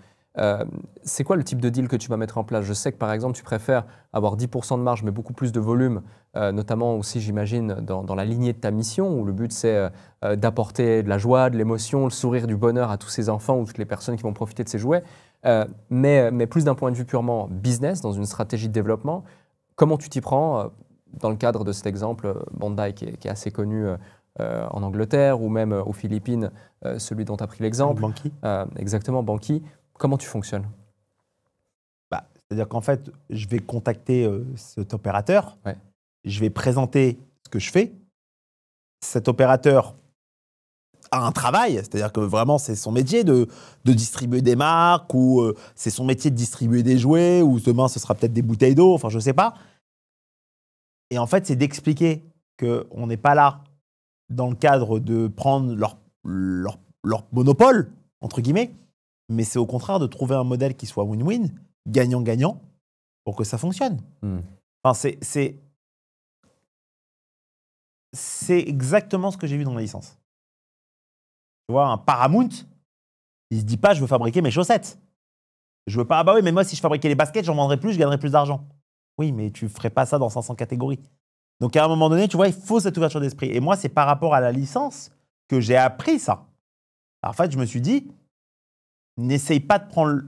C'est quoi le type de deal que tu vas mettre en place? Je sais que par exemple, tu préfères avoir 10% de marge, mais beaucoup plus de volume, notamment aussi, j'imagine, dans la lignée de ta mission, où le but, c'est d'apporter de la joie, de l'émotion, le sourire, du bonheur à tous ces enfants ou toutes les personnes qui vont profiter de ces jouets. Mais plus d'un point de vue purement business, dans une stratégie de développement, comment tu t'y prends dans le cadre de cet exemple, Bandai, qui est assez connu en Angleterre ou même aux Philippines, celui dont tu as pris l'exemple. Banqui. Exactement, Banqui. Comment tu fonctionnes? C'est-à-dire qu'en fait, je vais contacter cet opérateur, Ouais. je vais présenter ce que je fais. Cet opérateur a un travail, c'est-à-dire que vraiment, c'est son métier de distribuer des marques, ou c'est son métier de distribuer des jouets, ou demain, ce sera peut-être des bouteilles d'eau, enfin, je ne sais pas. Et en fait, c'est d'expliquer qu'on n'est pas là dans le cadre de prendre leur monopole, entre guillemets, mais c'est au contraire de trouver un modèle qui soit win-win, gagnant-gagnant, pour que ça fonctionne. Enfin, c'est exactement ce que j'ai vu dans la licence. Tu vois, un Paramount, il se dit pas, je veux fabriquer mes chaussettes. Je veux pas, ah bah oui, mais moi, si je fabriquais les baskets, j'en vendrais plus, je gagnerais plus d'argent. Oui, mais tu ferais pas ça dans 500 catégories. Donc, à un moment donné, tu vois, il faut cette ouverture d'esprit. Et moi, c'est par rapport à la licence que j'ai appris ça. Alors, en fait, je me suis dit, n'essaye pas de prendre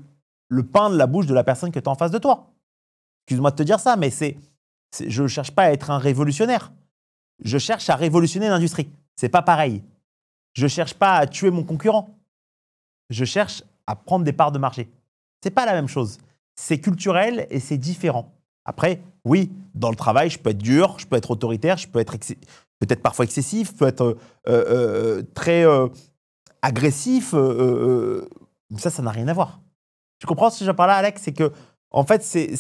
le pain de la bouche de la personne que tu as en face de toi. Excuse-moi de te dire ça, mais je ne cherche pas à être un révolutionnaire. Je cherche à révolutionner l'industrie. C'est pas pareil. Je ne cherche pas à tuer mon concurrent. Je cherche à prendre des parts de marché. C'est pas la même chose. C'est culturel et c'est différent. Après, oui, dans le travail, je peux être dur, je peux être autoritaire, je peux être peut-être parfois excessif, je peux être très agressif. Ça n'a rien à voir. Tu comprends ce que je parle là, Alex? C'est que, en fait, c'est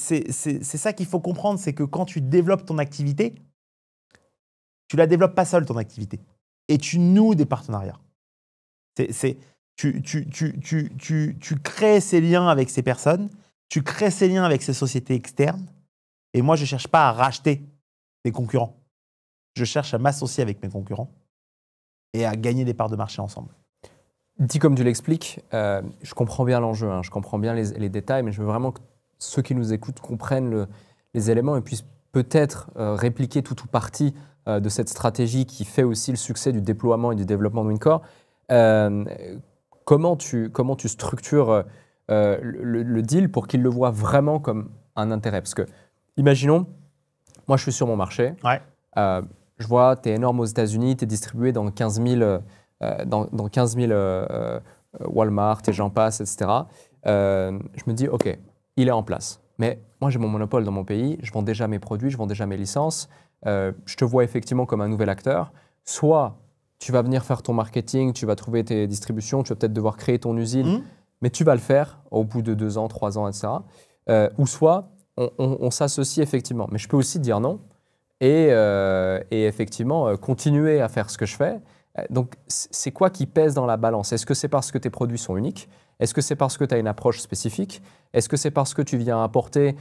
ça qu'il faut comprendre, c'est que quand tu développes ton activité, tu la développes pas seule, ton activité. Et tu noues des partenariats. Tu crées ces liens avec ces personnes, tu crées ces liens avec ces sociétés externes. Et moi, je ne cherche pas à racheter des concurrents. Je cherche à m'associer avec mes concurrents et à gagner des parts de marché ensemble. Dit comme tu l'expliques, je comprends bien l'enjeu, je comprends bien les détails, mais je veux vraiment que ceux qui nous écoutent comprennent les éléments et puissent peut-être répliquer tout ou partie de cette stratégie qui fait aussi le succès du déploiement et du développement de Wyncore. Comment tu structures le deal pour qu'il le voit vraiment comme un intérêt? Parce que, imaginons, moi je suis sur mon marché, Ouais. je vois, tu es énorme aux États-Unis, tu es distribué dans 15 000, Walmart et j'en passe, etc. Je me dis, OK, il est en place. Mais moi, j'ai mon monopole dans mon pays, je vends déjà mes produits, je vends déjà mes licences. Je te vois effectivement comme un nouvel acteur. Soit tu vas venir faire ton marketing, tu vas trouver tes distributions, tu vas peut-être devoir créer ton usine, mais tu vas le faire au bout de 2 ans, 3 ans, etc. Ou soit on s'associe effectivement. Mais je peux aussi dire non et effectivement continuer à faire ce que je fais. Donc, c'est quoi qui pèse dans la balance? Est-ce que c'est parce que tes produits sont uniques? Est-ce que c'est parce que tu as une approche spécifique? Est-ce que c'est parce que tu viens apporter,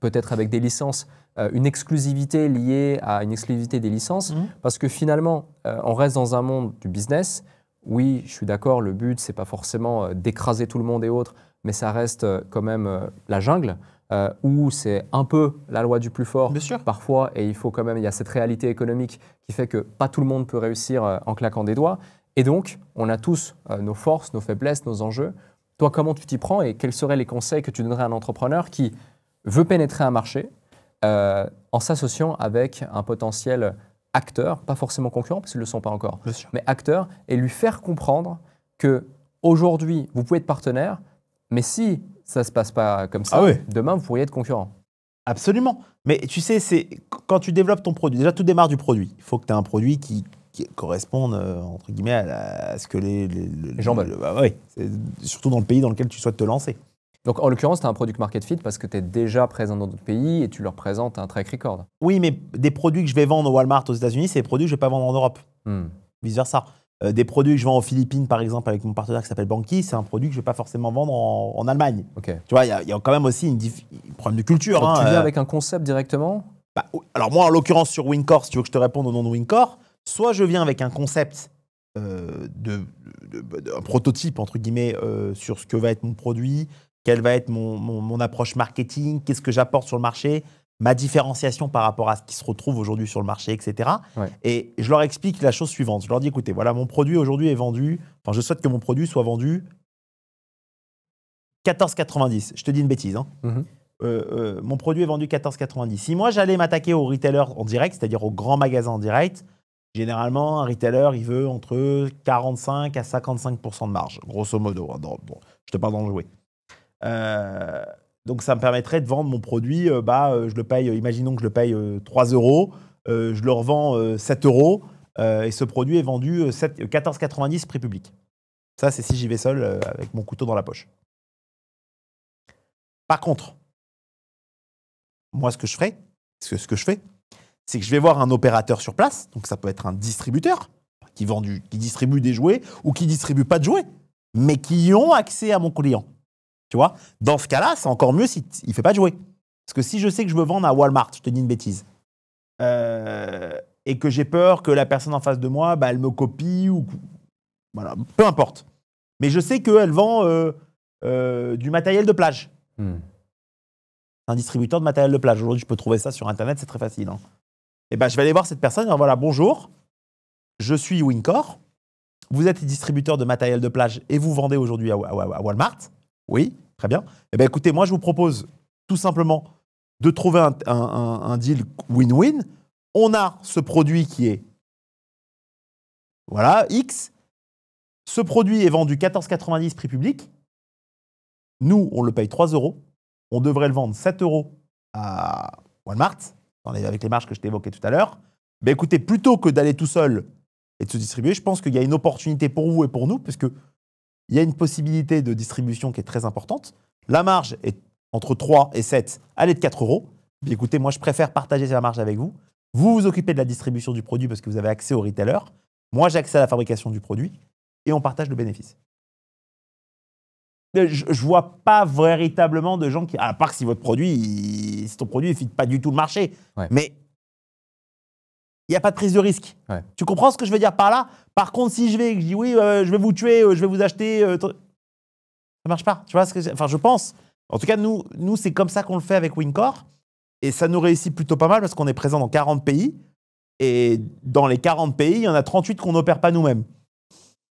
peut-être avec des licences, une exclusivité liée à une exclusivité des licences? Parce que finalement, on reste dans un monde du business. Oui, je suis d'accord, le but, c'est pas forcément d'écraser tout le monde et autres, mais ça reste quand même la jungle. Où c'est un peu la loi du plus fort parfois, et il faut quand même, il y a cette réalité économique qui fait que pas tout le monde peut réussir en claquant des doigts. Et donc, on a tous nos forces, nos faiblesses, nos enjeux. Toi, comment tu t'y prends et quels seraient les conseils que tu donnerais à un entrepreneur qui veut pénétrer un marché en s'associant avec un potentiel acteur, pas forcément concurrent parce qu'ils ne le sont pas encore, mais acteur, et lui faire comprendre que aujourd'hui, vous pouvez être partenaire, mais si ça ne se passe pas comme ça, demain, vous pourriez être concurrent. Absolument. Mais tu sais, c'est quand tu développes ton produit, déjà tout démarre du produit. Il faut que tu aies un produit qui corresponde, entre guillemets, à ce que les gens veulent. Oui, surtout dans le pays dans lequel tu souhaites te lancer. Donc, en l'occurrence, tu as un product market fit parce que tu es déjà présent dans d'autres pays et tu leur présentes un track record. Oui, mais des produits que je vais vendre au Walmart aux États-Unis, c'est des produits que je ne vais pas vendre en Europe. Vice-versa. Des produits que je vends aux Philippines, par exemple, avec mon partenaire qui s'appelle Banqi, c'est un produit que je ne vais pas forcément vendre en Allemagne. Ok. Tu vois, il y a quand même aussi un problème de culture. Donc, tu viens avec un concept directement? Alors moi, en l'occurrence, sur Wincor, si tu veux que je te réponde au nom de Wincor, soit je viens avec un concept, un prototype, entre guillemets, sur ce que va être mon produit, quelle va être mon approche marketing, qu'est-ce que j'apporte sur le marché, ma différenciation par rapport à ce qui se retrouve aujourd'hui sur le marché, etc. Ouais. Et je leur explique la chose suivante. Je leur dis, écoutez, voilà, mon produit aujourd'hui est vendu, enfin, je souhaite que mon produit soit vendu 14,90. Je te dis une bêtise, hein. Mon produit est vendu 14,90. Si moi, j'allais m'attaquer aux retailers en direct, c'est-à-dire aux grands magasins en direct, généralement, un retailer, il veut entre 45 à 55% de marge, grosso modo. Hein, je te parle dans le jouet. Donc, ça me permettrait de vendre mon produit. Je le paye, imaginons que je le paye 3 euros. Je le revends 7 euros. Et ce produit est vendu 14,90 prix public. Ça, c'est si j'y vais seul avec mon couteau dans la poche. Par contre, moi, ce que je fais, c'est que je vais voir un opérateur sur place. Donc, ça peut être un distributeur qui distribue des jouets ou qui distribue pas de jouets, mais qui ont accès à mon client. Tu vois, dans ce cas-là, c'est encore mieux s'il ne fait pas de jouets. Parce que si je sais que je veux vendre à Walmart, je te dis une bêtise, et que j'ai peur que la personne en face de moi, elle me copie, ou voilà, peu importe. Mais je sais qu'elle vend du matériel de plage. Un distributeur de matériel de plage. Aujourd'hui, je peux trouver ça sur Internet, c'est très facile. Hein. Et je vais aller voir cette personne et dire, voilà, bonjour, je suis Wincor, vous êtes distributeur de matériel de plage et vous vendez aujourd'hui à Walmart. Oui, très bien. Eh bien, écoutez, moi, je vous propose tout simplement de trouver un deal win-win. On a ce produit qui est, voilà, X. Ce produit est vendu 14,90 prix public. Nous, on le paye 3 euros. On devrait le vendre 7 euros à Walmart, avec les marges que je t'ai évoquées tout à l'heure. Ben écoutez, plutôt que d'aller tout seul et de se distribuer, je pense qu'il y a une opportunité pour vous et pour nous, parce qu'il y a une possibilité de distribution qui est très importante. La marge est entre 3 et 7, elle est de 4 euros. Ben écoutez, moi, je préfère partager la marge avec vous. Vous vous occupez de la distribution du produit parce que vous avez accès au retailer. Moi, j'ai accès à la fabrication du produit et on partage le bénéfice. Je ne vois pas véritablement de gens qui... À part que si ton produit ne fit pas du tout le marché. Ouais. Mais il n'y a pas de prise de risque. Ouais. Tu comprends ce que je veux dire par là? Par contre, si je dis oui, je vais vous tuer, je vais vous acheter... ça ne marche pas. Tu vois ce que je pense. En tout cas, nous c'est comme ça qu'on le fait avec Wincor. Et ça nous réussit plutôt pas mal parce qu'on est présent dans 40 pays. Et dans les 40 pays, il y en a 38 qu'on n'opère pas nous-mêmes.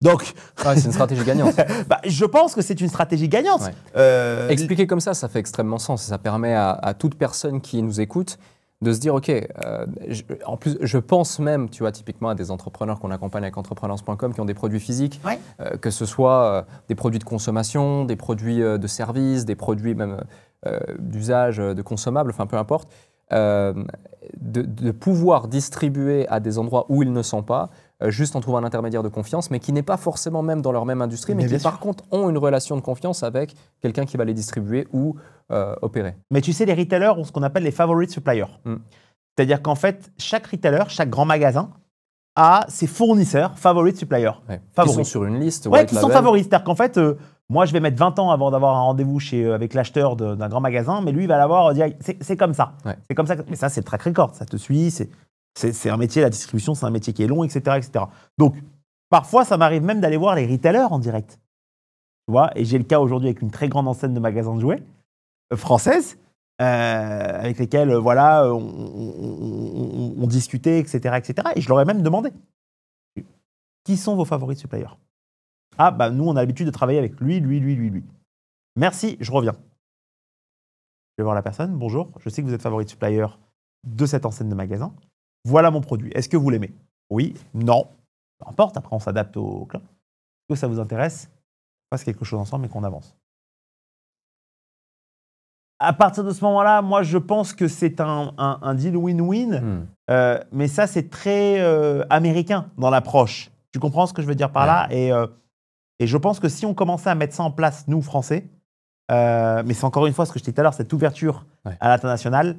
Donc, c'est une stratégie gagnante. Je pense que c'est une stratégie gagnante. Ouais. Expliquer comme ça fait extrêmement sens. Ça permet à toute personne qui nous écoute de se dire, OK, en plus, je pense même, tu vois, typiquement à des entrepreneurs qu'on accompagne avec entrepreneurs.com qui ont des produits physiques, ouais. Que ce soit des produits de consommation, des produits de service, des produits même d'usage, de consommables, enfin peu importe, de pouvoir distribuer à des endroits où ils ne sont pas, juste en trouvant un intermédiaire de confiance, mais qui n'est pas forcément même dans leur même industrie, mais qui par contre ont une relation de confiance avec quelqu'un qui va les distribuer ou opérer. Mais tu sais, les retailers ont ce qu'on appelle les favorite suppliers. C'est-à-dire qu'en fait, chaque retailer, chaque grand magasin a ses fournisseurs favorite suppliers. Ouais. Qui sont sur une liste. Oui, qui sont favoris. C'est-à-dire qu'en fait, moi, je vais mettre 20 ans avant d'avoir un rendez-vous avec l'acheteur d'un grand magasin, mais lui, il va l'avoir direct. C'est comme ça. Ouais. C'est comme ça. Mais ça, c'est le track record. Ça te suit. C'est un métier, la distribution, c'est un métier qui est long, etc., etc. Donc, parfois, ça m'arrive même d'aller voir les retailers en direct. Tu vois, et j'ai le cas aujourd'hui avec une très grande enseigne de magasins de jouets française, avec lesquels, voilà, on discutait, etc., etc. Et je leur ai même demandé, qui sont vos favoris suppliers? Ah, nous, on a l'habitude de travailler avec lui. Merci, je reviens. Je vais voir la personne. Bonjour, je sais que vous êtes favorite supplier de cette enseigne de magasin. Voilà mon produit. Est-ce que vous l'aimez? Oui, non. Peu importe, après on s'adapte au client. Est-ce que ça vous intéresse? On fasse quelque chose ensemble et qu'on avance. À partir de ce moment-là, moi je pense que c'est un deal win-win, mais ça c'est très américain dans l'approche. Tu comprends ce que je veux dire par là? Et je pense que si on commençait à mettre ça en place, nous, Français, Mais c'est encore une fois ce que je disais tout à l'heure, cette ouverture à l'international.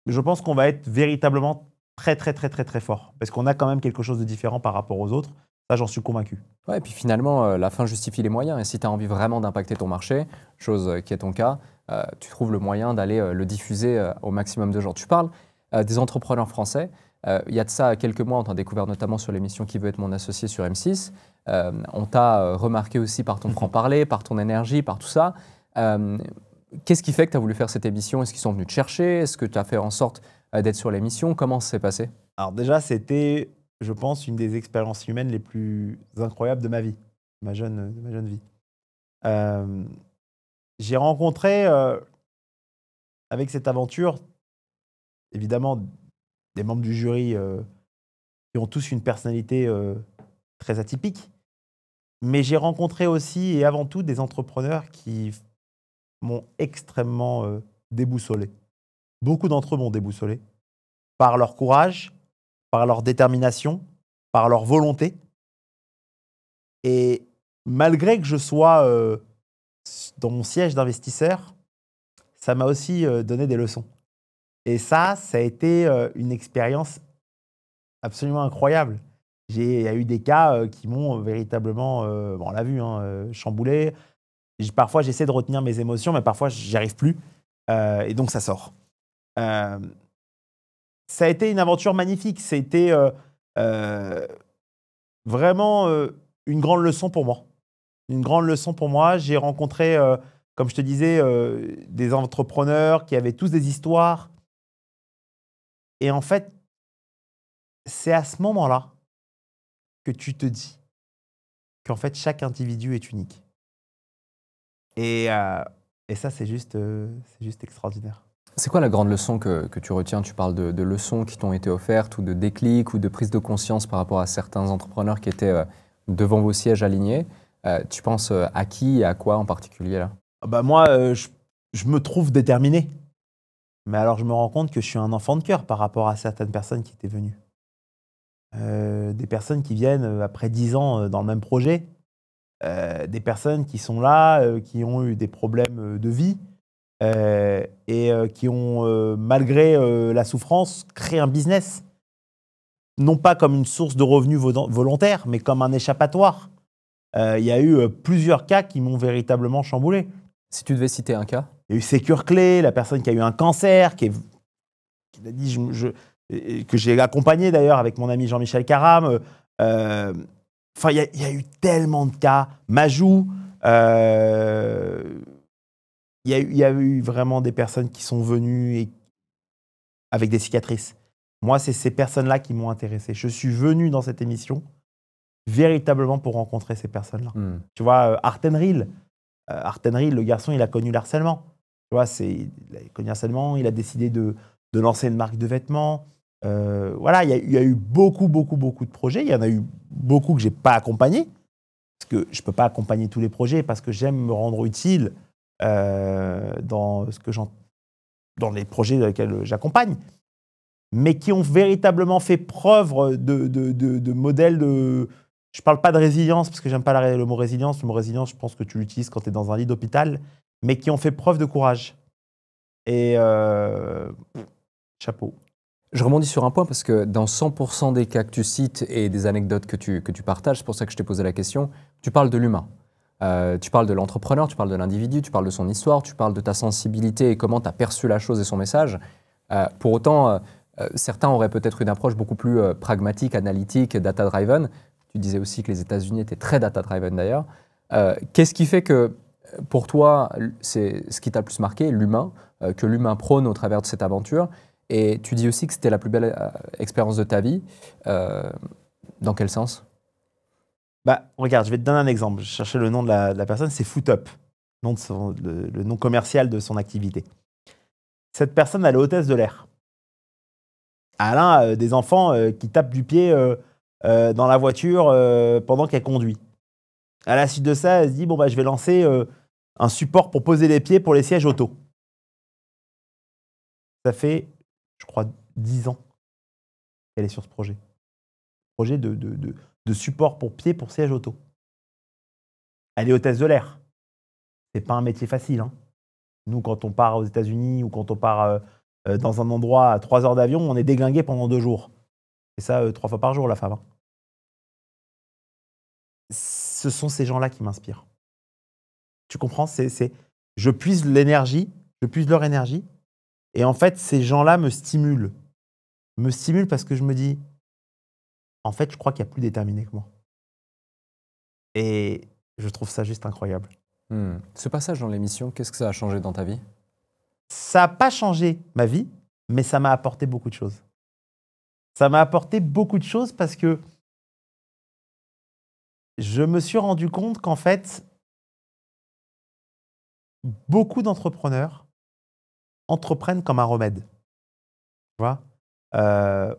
Je pense qu'on va être véritablement très, très, très, très, très fort. Parce qu'on a quand même quelque chose de différent par rapport aux autres. Ça, j'en suis convaincu. Ouais, et puis finalement, la fin justifie les moyens. Et si tu as envie vraiment d'impacter ton marché, chose qui est ton cas, tu trouves le moyen d'aller le diffuser au maximum de gens. Tu parles des entrepreneurs français. Il y a de ça quelques mois, on t'a découvert notamment sur l'émission Qui veut être mon associé sur M6. On t'a remarqué aussi par ton franc-parler, par ton énergie, par tout ça. Qu'est-ce qui fait que tu as voulu faire cette émission? Est-ce qu'ils sont venus te chercher? Est-ce que tu as fait en sorte d'être sur l'émission? Comment ça s'est passé? Alors déjà, c'était, je pense, une des expériences humaines les plus incroyables de ma vie, de ma jeune vie. Euh, j'ai rencontré, avec cette aventure, évidemment, des membres du jury qui ont tous une personnalité très atypique. Mais j'ai rencontré aussi et avant tout des entrepreneurs qui m'ont extrêmement déboussolé. Beaucoup d'entre eux m'ont déboussolé par leur courage, par leur détermination, par leur volonté. Et malgré que je sois dans mon siège d'investisseur, ça m'a aussi donné des leçons. Et ça a été une expérience absolument incroyable. Il y a eu des cas qui m'ont véritablement, bon, on l'a vu, chamboulé. Parfois, j'essaie de retenir mes émotions, mais parfois, j'y arrive plus. Et donc, ça sort. Ça a été une aventure magnifique. C'était vraiment une grande leçon pour moi. Une grande leçon pour moi. J'ai rencontré, comme je te disais, des entrepreneurs qui avaient tous des histoires. Et en fait, c'est à ce moment-là que tu te dis qu'en fait, chaque individu est unique. Et ça, c'est juste extraordinaire. C'est quoi la grande leçon que tu retiens? Tu parles de leçons qui t'ont été offertes ou de déclics ou de prise de conscience par rapport à certains entrepreneurs qui étaient devant vos sièges alignés. Tu penses à qui et à quoi en particulier là? Bah moi, je me trouve déterminé. Mais alors, je me rends compte que je suis un enfant de cœur par rapport à certaines personnes qui étaient venues. Des personnes qui viennent après 10 ans dans le même projet. Des personnes qui sont là, qui ont eu des problèmes de vie et qui ont, malgré la souffrance, créé un business. Non pas comme une source de revenus volontaire, mais comme un échappatoire. Il y a eu plusieurs cas qui m'ont véritablement chamboulé. Si tu devais citer un cas? Il y a eu Sécure Clé, la personne qui a eu un cancer, qui a dit que j'ai accompagné d'ailleurs avec mon ami Jean-Michel Caram. Enfin, il y a eu tellement de cas. Majou. Il y a eu vraiment des personnes qui sont venues avec des cicatrices. Moi, c'est ces personnes-là qui m'ont intéressé. Je suis venu dans cette émission véritablement pour rencontrer ces personnes-là. Tu vois, Artenriel, le garçon, il a connu l'harcèlement. Tu vois, il a connu l'harcèlement, il a décidé de lancer une marque de vêtements. Voilà, il y a eu beaucoup de projets. Il y en a eu beaucoup que je n'ai pas accompagnés. Parce que je ne peux pas accompagner tous les projets parce que j'aime me rendre utile dans les projets dans lesquels j'accompagne. Mais qui ont véritablement fait preuve de modèles de... Je ne parle pas de résilience, parce que je n'aime pas le mot résilience. Le mot résilience, je pense que tu l'utilises quand tu es dans un lit d'hôpital, mais qui ont fait preuve de courage. Et chapeau. Je rebondis sur un point parce que dans 100% des cas que tu cites et des anecdotes que tu partages, c'est pour ça que je t'ai posé la question, tu parles de l'humain. Tu parles de l'entrepreneur, tu parles de l'individu, tu parles de son histoire, tu parles de ta sensibilité et comment tu as perçu la chose et son message. Pour autant, certains auraient peut-être une approche beaucoup plus pragmatique, analytique, data-driven. Tu disais aussi que les États-Unis étaient très data-driven d'ailleurs. Qu'est-ce qui fait que, pour toi, c'est ce qui t'a le plus marqué, l'humain, que l'humain prône au travers de cette aventure? Et tu dis aussi que c'était la plus belle expérience de ta vie. Dans quel sens? Bah, regarde, je vais te donner un exemple. Je cherchais le nom de la personne, c'est FootUp, le nom commercial de son activité. Cette personne, elle est hôtesse de l'air. Elle a des enfants qui tapent du pied dans la voiture pendant qu'elle conduit. À la suite de ça, elle se dit, bon, bah, je vais lancer un support pour poser les pieds pour les sièges auto. Ça fait, je crois, 10 ans qu'elle est sur ce projet. Projet de support pour pieds pour siège auto. Elle est hôtesse de l'air. c'est pas un métier facile. Hein. Nous, quand on part aux États-Unis ou quand on part dans un endroit à 3 heures d'avion, on est déglingué pendant 2 jours. Et ça, 3 fois par jour, la femme. Hein. Ce sont ces gens-là qui m'inspirent. Tu comprends? Je puise l'énergie, je puise leur énergie. Et en fait, ces gens-là me stimulent. Me stimulent parce que je me dis, en fait, je crois qu'il y a plus déterminé que moi. Et je trouve ça juste incroyable. Ce passage dans l'émission, qu'est-ce que ça a changé dans ta vie? Ça n'a pas changé ma vie, mais ça m'a apporté beaucoup de choses. Ça m'a apporté beaucoup de choses parce que je me suis rendu compte qu'en fait, beaucoup d'entrepreneurs entreprennent comme un remède. Tu vois,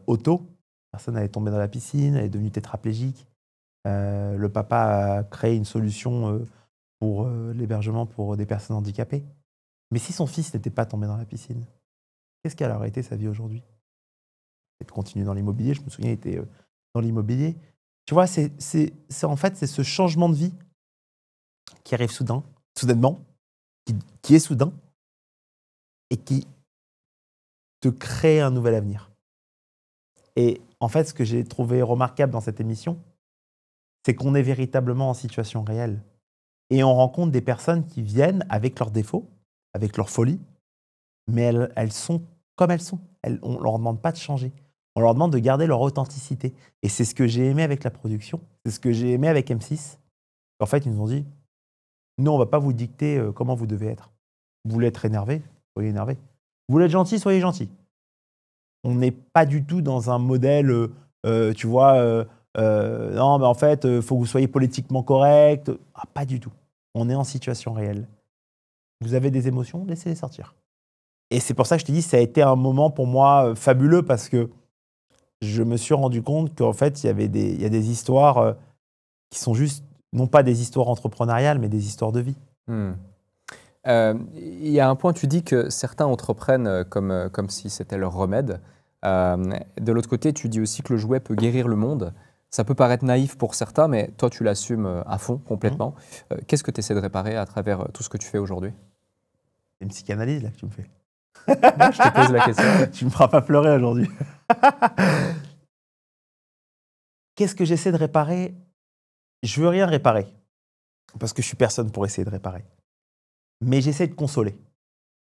Otto, personne allait tomber dans la piscine, elle est devenue tétraplégique. Le papa a créé une solution pour l'hébergement pour des personnes handicapées. Mais si son fils n'était pas tombé dans la piscine, qu'est-ce qu'elle aurait été sa vie aujourd'hui? Il continue dans l'immobilier, je me souviens, il était dans l'immobilier. Tu vois, en fait, c'est ce changement de vie qui arrive soudainement, qui est soudain et qui te crée un nouvel avenir. Et en fait, ce que j'ai trouvé remarquable dans cette émission, c'est qu'on est véritablement en situation réelle. Et on rencontre des personnes qui viennent avec leurs défauts, avec leur folie, mais elles sont comme elles sont. On ne leur demande pas de changer. On leur demande de garder leur authenticité. Et c'est ce que j'ai aimé avec la production. C'est ce que j'ai aimé avec M6. En fait, ils nous ont dit, nous, on ne va pas vous dicter comment vous devez être. Vous voulez être énervé, soyez énervé. Vous voulez être gentil, soyez gentil. On n'est pas du tout dans un modèle, tu vois, non, mais en fait, il faut que vous soyez politiquement correct. Ah, pas du tout. On est en situation réelle. Vous avez des émotions, laissez-les sortir. Et c'est pour ça que je te dis, ça a été un moment pour moi fabuleux parce que je me suis rendu compte qu'en fait, il y a des histoires qui sont juste, non pas des histoires entrepreneuriales, mais des histoires de vie. Il y a un point, tu dis que certains entreprennent comme si c'était leur remède. De l'autre côté, tu dis aussi que le jouet peut guérir le monde. Ça peut paraître naïf pour certains, mais toi, tu l'assumes à fond, complètement. Qu'est-ce que tu essaies de réparer à travers tout ce que tu fais aujourd'hui? C'est une psychanalyse là que tu me fais. Moi, je te pose la question. Tu me feras pas pleurer aujourd'hui. Qu'est-ce que j'essaie de réparer? Je veux rien réparer parce que je suis personne pour essayer de réparer. Mais j'essaie de consoler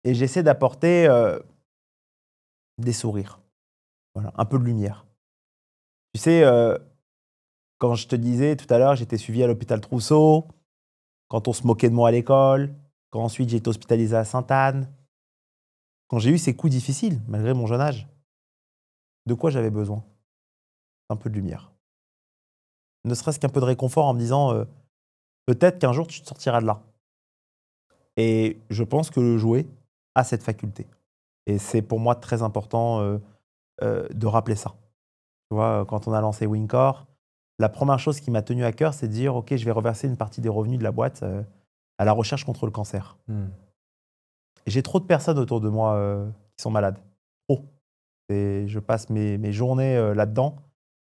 et j'essaie d'apporter des sourires, voilà, un peu de lumière. Tu sais, quand je te disais tout à l'heure, j'étais suivi à l'hôpital Trousseau, quand on se moquait de moi à l'école, quand ensuite j'ai été hospitalisé à Sainte-Anne, quand j'ai eu ces coups difficiles, malgré mon jeune âge, de quoi j'avais besoin? Un peu de lumière. Ne serait-ce qu'un peu de réconfort en me disant peut-être qu'un jour tu te sortiras de là. Et je pense que le jouet a cette faculté. Et c'est pour moi très important de rappeler ça. Tu vois, quand on a lancé Wincor, la première chose qui m'a tenu à cœur, c'est de dire ok, je vais reverser une partie des revenus de la boîte à la recherche contre le cancer. Et j'ai trop de personnes autour de moi qui sont malades. Trop. Et je passe mes journées là-dedans.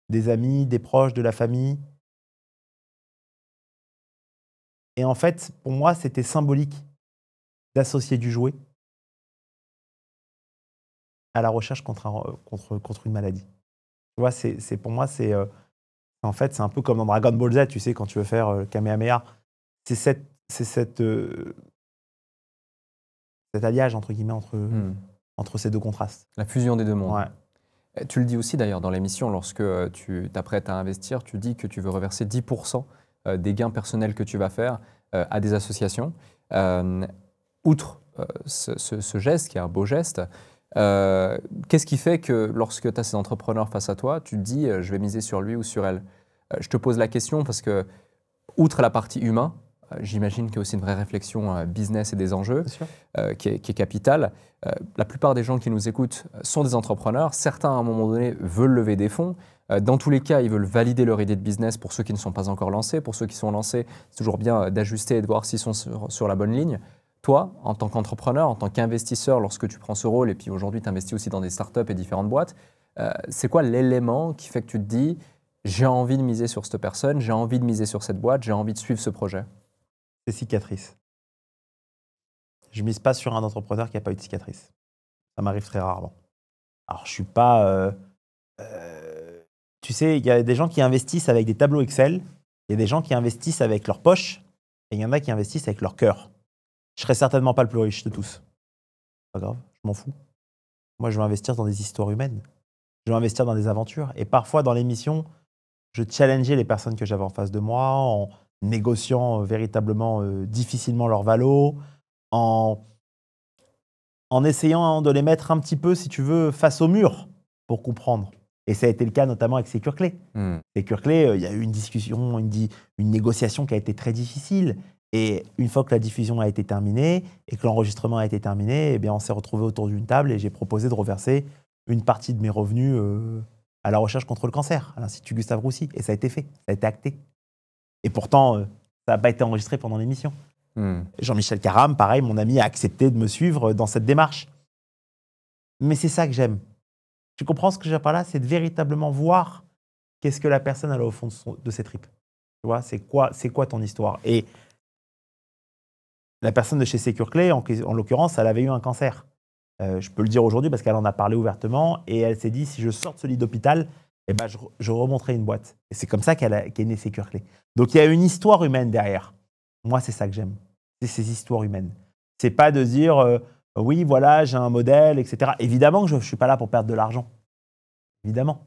Des amis, des proches, de la famille. Et en fait, pour moi, c'était symbolique d'associer du jouet à la recherche contre une maladie. Tu vois, pour moi, en fait, c'est un peu comme dans Dragon Ball Z, tu sais, quand tu veux faire Kamehameha. C'est cet alliage, entre guillemets, entre ces deux contrastes. La fusion des deux mondes. Ouais. Tu le dis aussi d'ailleurs dans l'émission, lorsque tu t'apprêtes à investir, tu dis que tu veux reverser 10% des gains personnels que tu vas faire à des associations. Outre ce geste, qui est un beau geste, qu'est-ce qui fait que lorsque tu as ces entrepreneurs face à toi, tu te dis je vais miser sur lui ou sur elle? Je te pose la question parce que, outre la partie humain, j'imagine qu'il y a aussi une vraie réflexion business et des enjeux qui est capitale. La plupart des gens qui nous écoutent sont des entrepreneurs. Certains, à un moment donné, veulent lever des fonds. Dans tous les cas, ils veulent valider leur idée de business pour ceux qui ne sont pas encore lancés. Pour ceux qui sont lancés, c'est toujours bien d'ajuster et de voir s'ils sont sur la bonne ligne. Toi, en tant qu'entrepreneur, en tant qu'investisseur, lorsque tu prends ce rôle, et puis aujourd'hui, tu investis aussi dans des startups et différentes boîtes, c'est quoi l'élément qui fait que tu te dis j'ai envie de miser sur cette personne, j'ai envie de miser sur cette boîte, j'ai envie de suivre ce projet? C'est cicatrices. je mise pas sur un entrepreneur qui n'a pas eu de cicatrice. Ça m'arrive très rarement. Alors, je suis pas... tu sais, il y a des gens qui investissent avec des tableaux Excel, il y a des gens qui investissent avec leur poche, et il y en a qui investissent avec leur cœur. Je serai certainement pas le plus riche de tous. Pas grave, je m'en fous. Moi, je veux investir dans des histoires humaines. Je veux investir dans des aventures. Et parfois, dans l'émission, je challengeais les personnes que j'avais en face de moi en négociant véritablement difficilement leur valo, en essayant de les mettre un petit peu, si tu veux, face au mur pour comprendre. Et ça a été le cas notamment avec Secure Clé. Secure Clé, il y a eu une discussion, une négociation qui a été très difficile. Et une fois que la diffusion a été terminée et que l'enregistrement a été terminé, eh bien, on s'est retrouvés autour d'une table et j'ai proposé de reverser une partie de mes revenus à la recherche contre le cancer, à l'Institut Gustave Roussy. Et ça a été fait, ça a été acté. Et pourtant, ça n'a pas été enregistré pendant l'émission. Jean-Michel Caram, pareil, mon ami, a accepté de me suivre dans cette démarche. Mais c'est ça que j'aime. Tu comprends ce que j'ai par là? C'est de véritablement voir qu'est-ce que la personne a au fond de ses tripes. Tu vois, c'est quoi ton histoire? Et la personne de chez Secure Clé, en l'occurrence, elle avait eu un cancer. Je peux le dire aujourd'hui parce qu'elle en a parlé ouvertement et elle s'est dit, si je sors de ce lit d'hôpital, eh ben, je remonterai une boîte. Et c'est comme ça qu'est née Secure Clé. Donc il y a une histoire humaine derrière. Moi, c'est ça que j'aime. C'est ces histoires humaines. C'est pas de dire, oui, voilà, j'ai un modèle, etc. Évidemment que je ne suis pas là pour perdre de l'argent. Évidemment.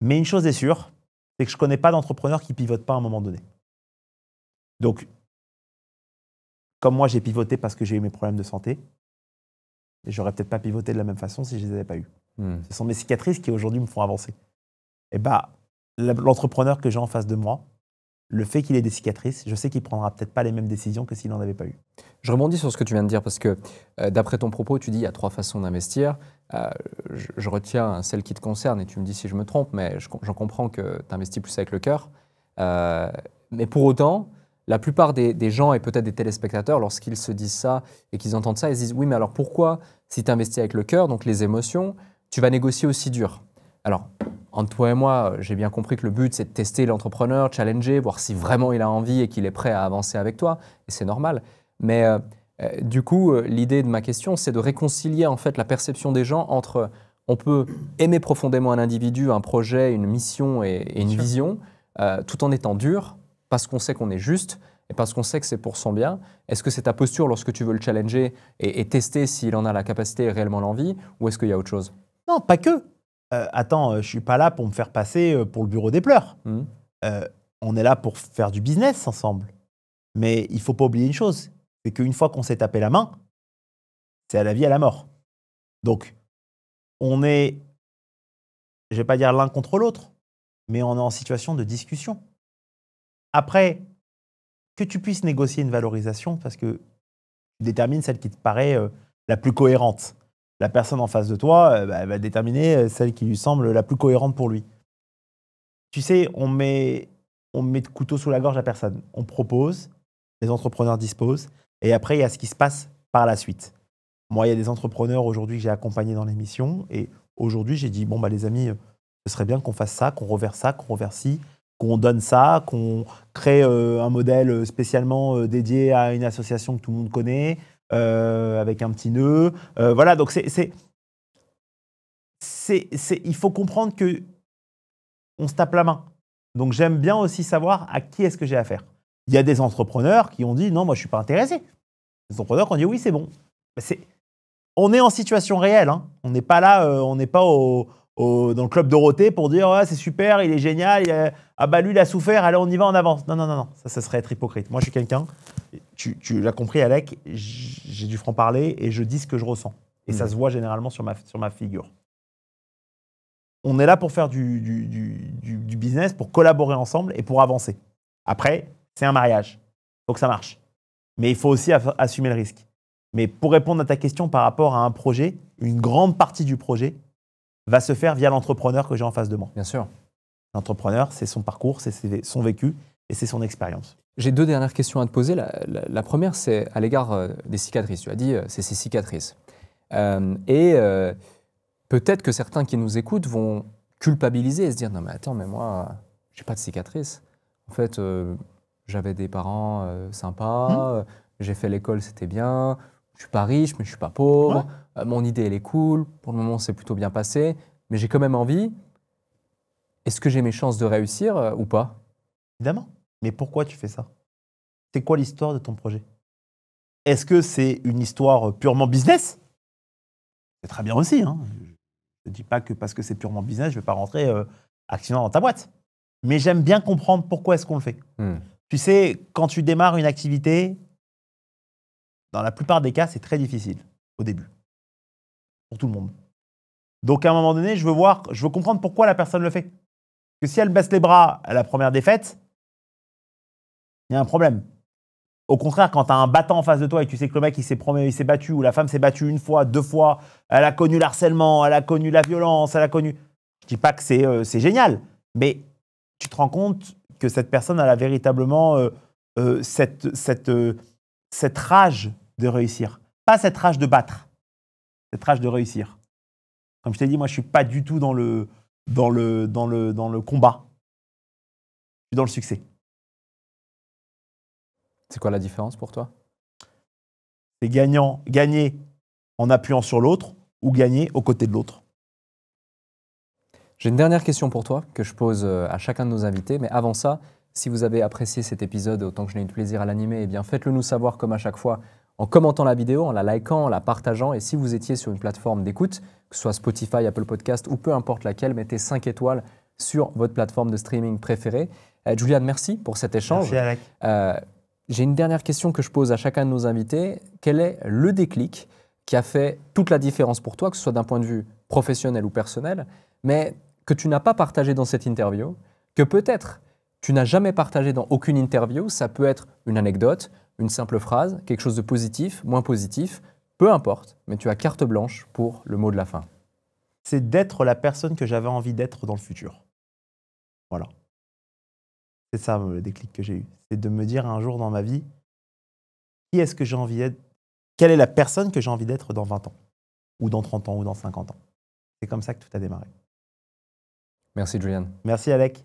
Mais une chose est sûre, c'est que je ne connais pas d'entrepreneur qui ne pivote pas à un moment donné. Donc, comme moi, j'ai pivoté parce que j'ai eu mes problèmes de santé, et j'aurais peut-être pas pivoté de la même façon si je ne les avais pas eus. Ce sont mes cicatrices qui aujourd'hui me font avancer. Et bah, l'entrepreneur que j'ai en face de moi, le fait qu'il ait des cicatrices, je sais qu'il prendra peut-être pas les mêmes décisions que s'il n'en avait pas eu. Je rebondis sur ce que tu viens de dire parce que d'après ton propos, tu dis il y a 3 façons d'investir. Je retiens celle qui te concerne et tu me dis si je me trompe, mais j'en comprends que tu investis plus avec le cœur. Mais pour autant, la plupart des gens et peut-être des téléspectateurs, lorsqu'ils se disent ça et qu'ils entendent ça, ils se disent oui, mais alors pourquoi, si tu investis avec le cœur, donc les émotions, tu vas négocier aussi dur? Alors, entre toi et moi, j'ai bien compris que le but, c'est de tester l'entrepreneur, challenger, voir si vraiment il a envie et qu'il est prêt à avancer avec toi. Et c'est normal. Mais du coup, l'idée de ma question, c'est de réconcilier en fait la perception des gens entre on peut aimer profondément un individu, un projet, une mission et une vision, tout en étant dur, parce qu'on sait qu'on est juste et parce qu'on sait que c'est pour son bien. Est-ce que c'est ta posture lorsque tu veux le challenger et tester s'il en a la capacité et réellement l'envie, ou est-ce qu'il y a autre chose? Non, pas que. Attends, je ne suis pas là pour me faire passer pour le bureau des pleurs. On est là pour faire du business ensemble. Mais il ne faut pas oublier une chose, c'est qu'une fois qu'on s'est tapé la main, c'est à la vie, à la mort. Donc, on est, je ne vais pas dire l'un contre l'autre, mais on est en situation de discussion. Après, que tu puisses négocier une valorisation, parce que tu détermines celle qui te paraît la plus cohérente. La personne en face de toi, elle va déterminer celle qui lui semble la plus cohérente pour lui. Tu sais, on met de couteau sous la gorge à personne. On propose, les entrepreneurs disposent, et après, il y a ce qui se passe par la suite. Moi, il y a des entrepreneurs aujourd'hui que j'ai accompagnés dans l'émission, et aujourd'hui, j'ai dit, bon, les amis, ce serait bien qu'on fasse ça, qu'on reverse ci, qu'on donne ça, qu'on crée un modèle spécialement dédié à une association que tout le monde connaît, avec un petit nœud. Voilà, donc il faut comprendre qu'on se tape la main. Donc j'aime bien aussi savoir à qui est-ce que j'ai affaire. Il y a des entrepreneurs qui ont dit non, moi je ne suis pas intéressé. Des entrepreneurs qui ont dit oui, c'est bon. On est en situation réelle. Hein. On n'est pas là, on n'est pas dans le club Dorothée pour dire ouais, c'est super, il est génial, lui il a souffert, allez on y va, on avance. Non, ça serait être hypocrite. Moi je suis quelqu'un, tu l'as compris Alec, j'ai du franc-parler et je dis ce que je ressens. Et ça se voit généralement sur ma figure. On est là pour faire du business, pour collaborer ensemble et pour avancer. Après, c'est un mariage, il faut que ça marche. Mais il faut aussi assumer le risque. Mais pour répondre à ta question par rapport à un projet, une grande partie du projet va se faire via l'entrepreneur que j'ai en face de moi. Bien sûr. L'entrepreneur, c'est son parcours, c'est son vécu et c'est son expérience. J'ai 2 dernières questions à te poser. La première, c'est à l'égard des cicatrices. Tu as dit, c'est ces cicatrices. Peut-être que certains qui nous écoutent vont culpabiliser et se dire « Non mais attends, mais moi, j'ai pas de cicatrices. En fait, j'avais des parents sympas, j'ai fait l'école, c'était bien. je suis pas riche, mais je suis pas pauvre. Mon idée, elle est cool. Pour le moment, c'est plutôt bien passé. Mais j'ai quand même envie. Est-ce que j'ai mes chances de réussir ou pas? Évidemment. Mais pourquoi tu fais ça? C'est quoi l'histoire de ton projet? Est-ce que c'est une histoire purement business? C'est très bien aussi. Hein. Je ne dis pas que parce que c'est purement business, je ne vais pas rentrer actionnaire dans ta boîte. Mais j'aime bien comprendre pourquoi est-ce qu'on le fait. Tu sais, quand tu démarres une activité, dans la plupart des cas, c'est très difficile au début. Pour tout le monde. Donc, à un moment donné, je veux comprendre pourquoi la personne le fait. Parce que si elle baisse les bras à la première défaite, il y a un problème. Au contraire, quand tu as un battant en face de toi et que tu sais que le mec il s'est battu ou la femme s'est battue une fois, deux fois, elle a connu l'harcèlement, elle a connu la violence, elle a connu... Je ne dis pas que c'est génial, mais tu te rends compte que cette personne elle a véritablement cette rage de réussir. Pas cette rage de battre, cette rage de réussir. Comme je t'ai dit, moi je ne suis pas du tout dans le combat. Je suis dans le succès. C'est quoi la différence pour toi? C'est gagner en appuyant sur l'autre ou gagner aux côtés de l'autre. J'ai une dernière question pour toi que je pose à chacun de nos invités. Mais avant ça, si vous avez apprécié cet épisode autant que je n'ai eu de plaisir à l'animer, eh bien faites-le nous savoir comme à chaque fois en commentant la vidéo, en la likant, en la partageant. Et si vous étiez sur une plateforme d'écoute, que ce soit Spotify, Apple Podcast ou peu importe laquelle, mettez 5 étoiles sur votre plateforme de streaming préférée. Julian, merci pour cet échange. Merci Alec. J'ai une dernière question que je pose à chacun de nos invités. Quel est le déclic qui a fait toute la différence pour toi, que ce soit d'un point de vue professionnel ou personnel, mais que tu n'as pas partagé dans cette interview, que peut-être tu n'as jamais partagé dans aucune interview? Ça peut être une anecdote, une simple phrase, quelque chose de positif, moins positif, peu importe, mais tu as carte blanche pour le mot de la fin. C'est d'être la personne que j'avais envie d'être dans le futur. Voilà. C'est ça le déclic que j'ai eu. C'est de me dire un jour dans ma vie, qui est-ce que j'ai envie d'être? Quelle est la personne que j'ai envie d'être dans 20 ans? Ou dans 30 ans, ou dans 50 ans? C'est comme ça que tout a démarré. Merci Julian. Merci Alec.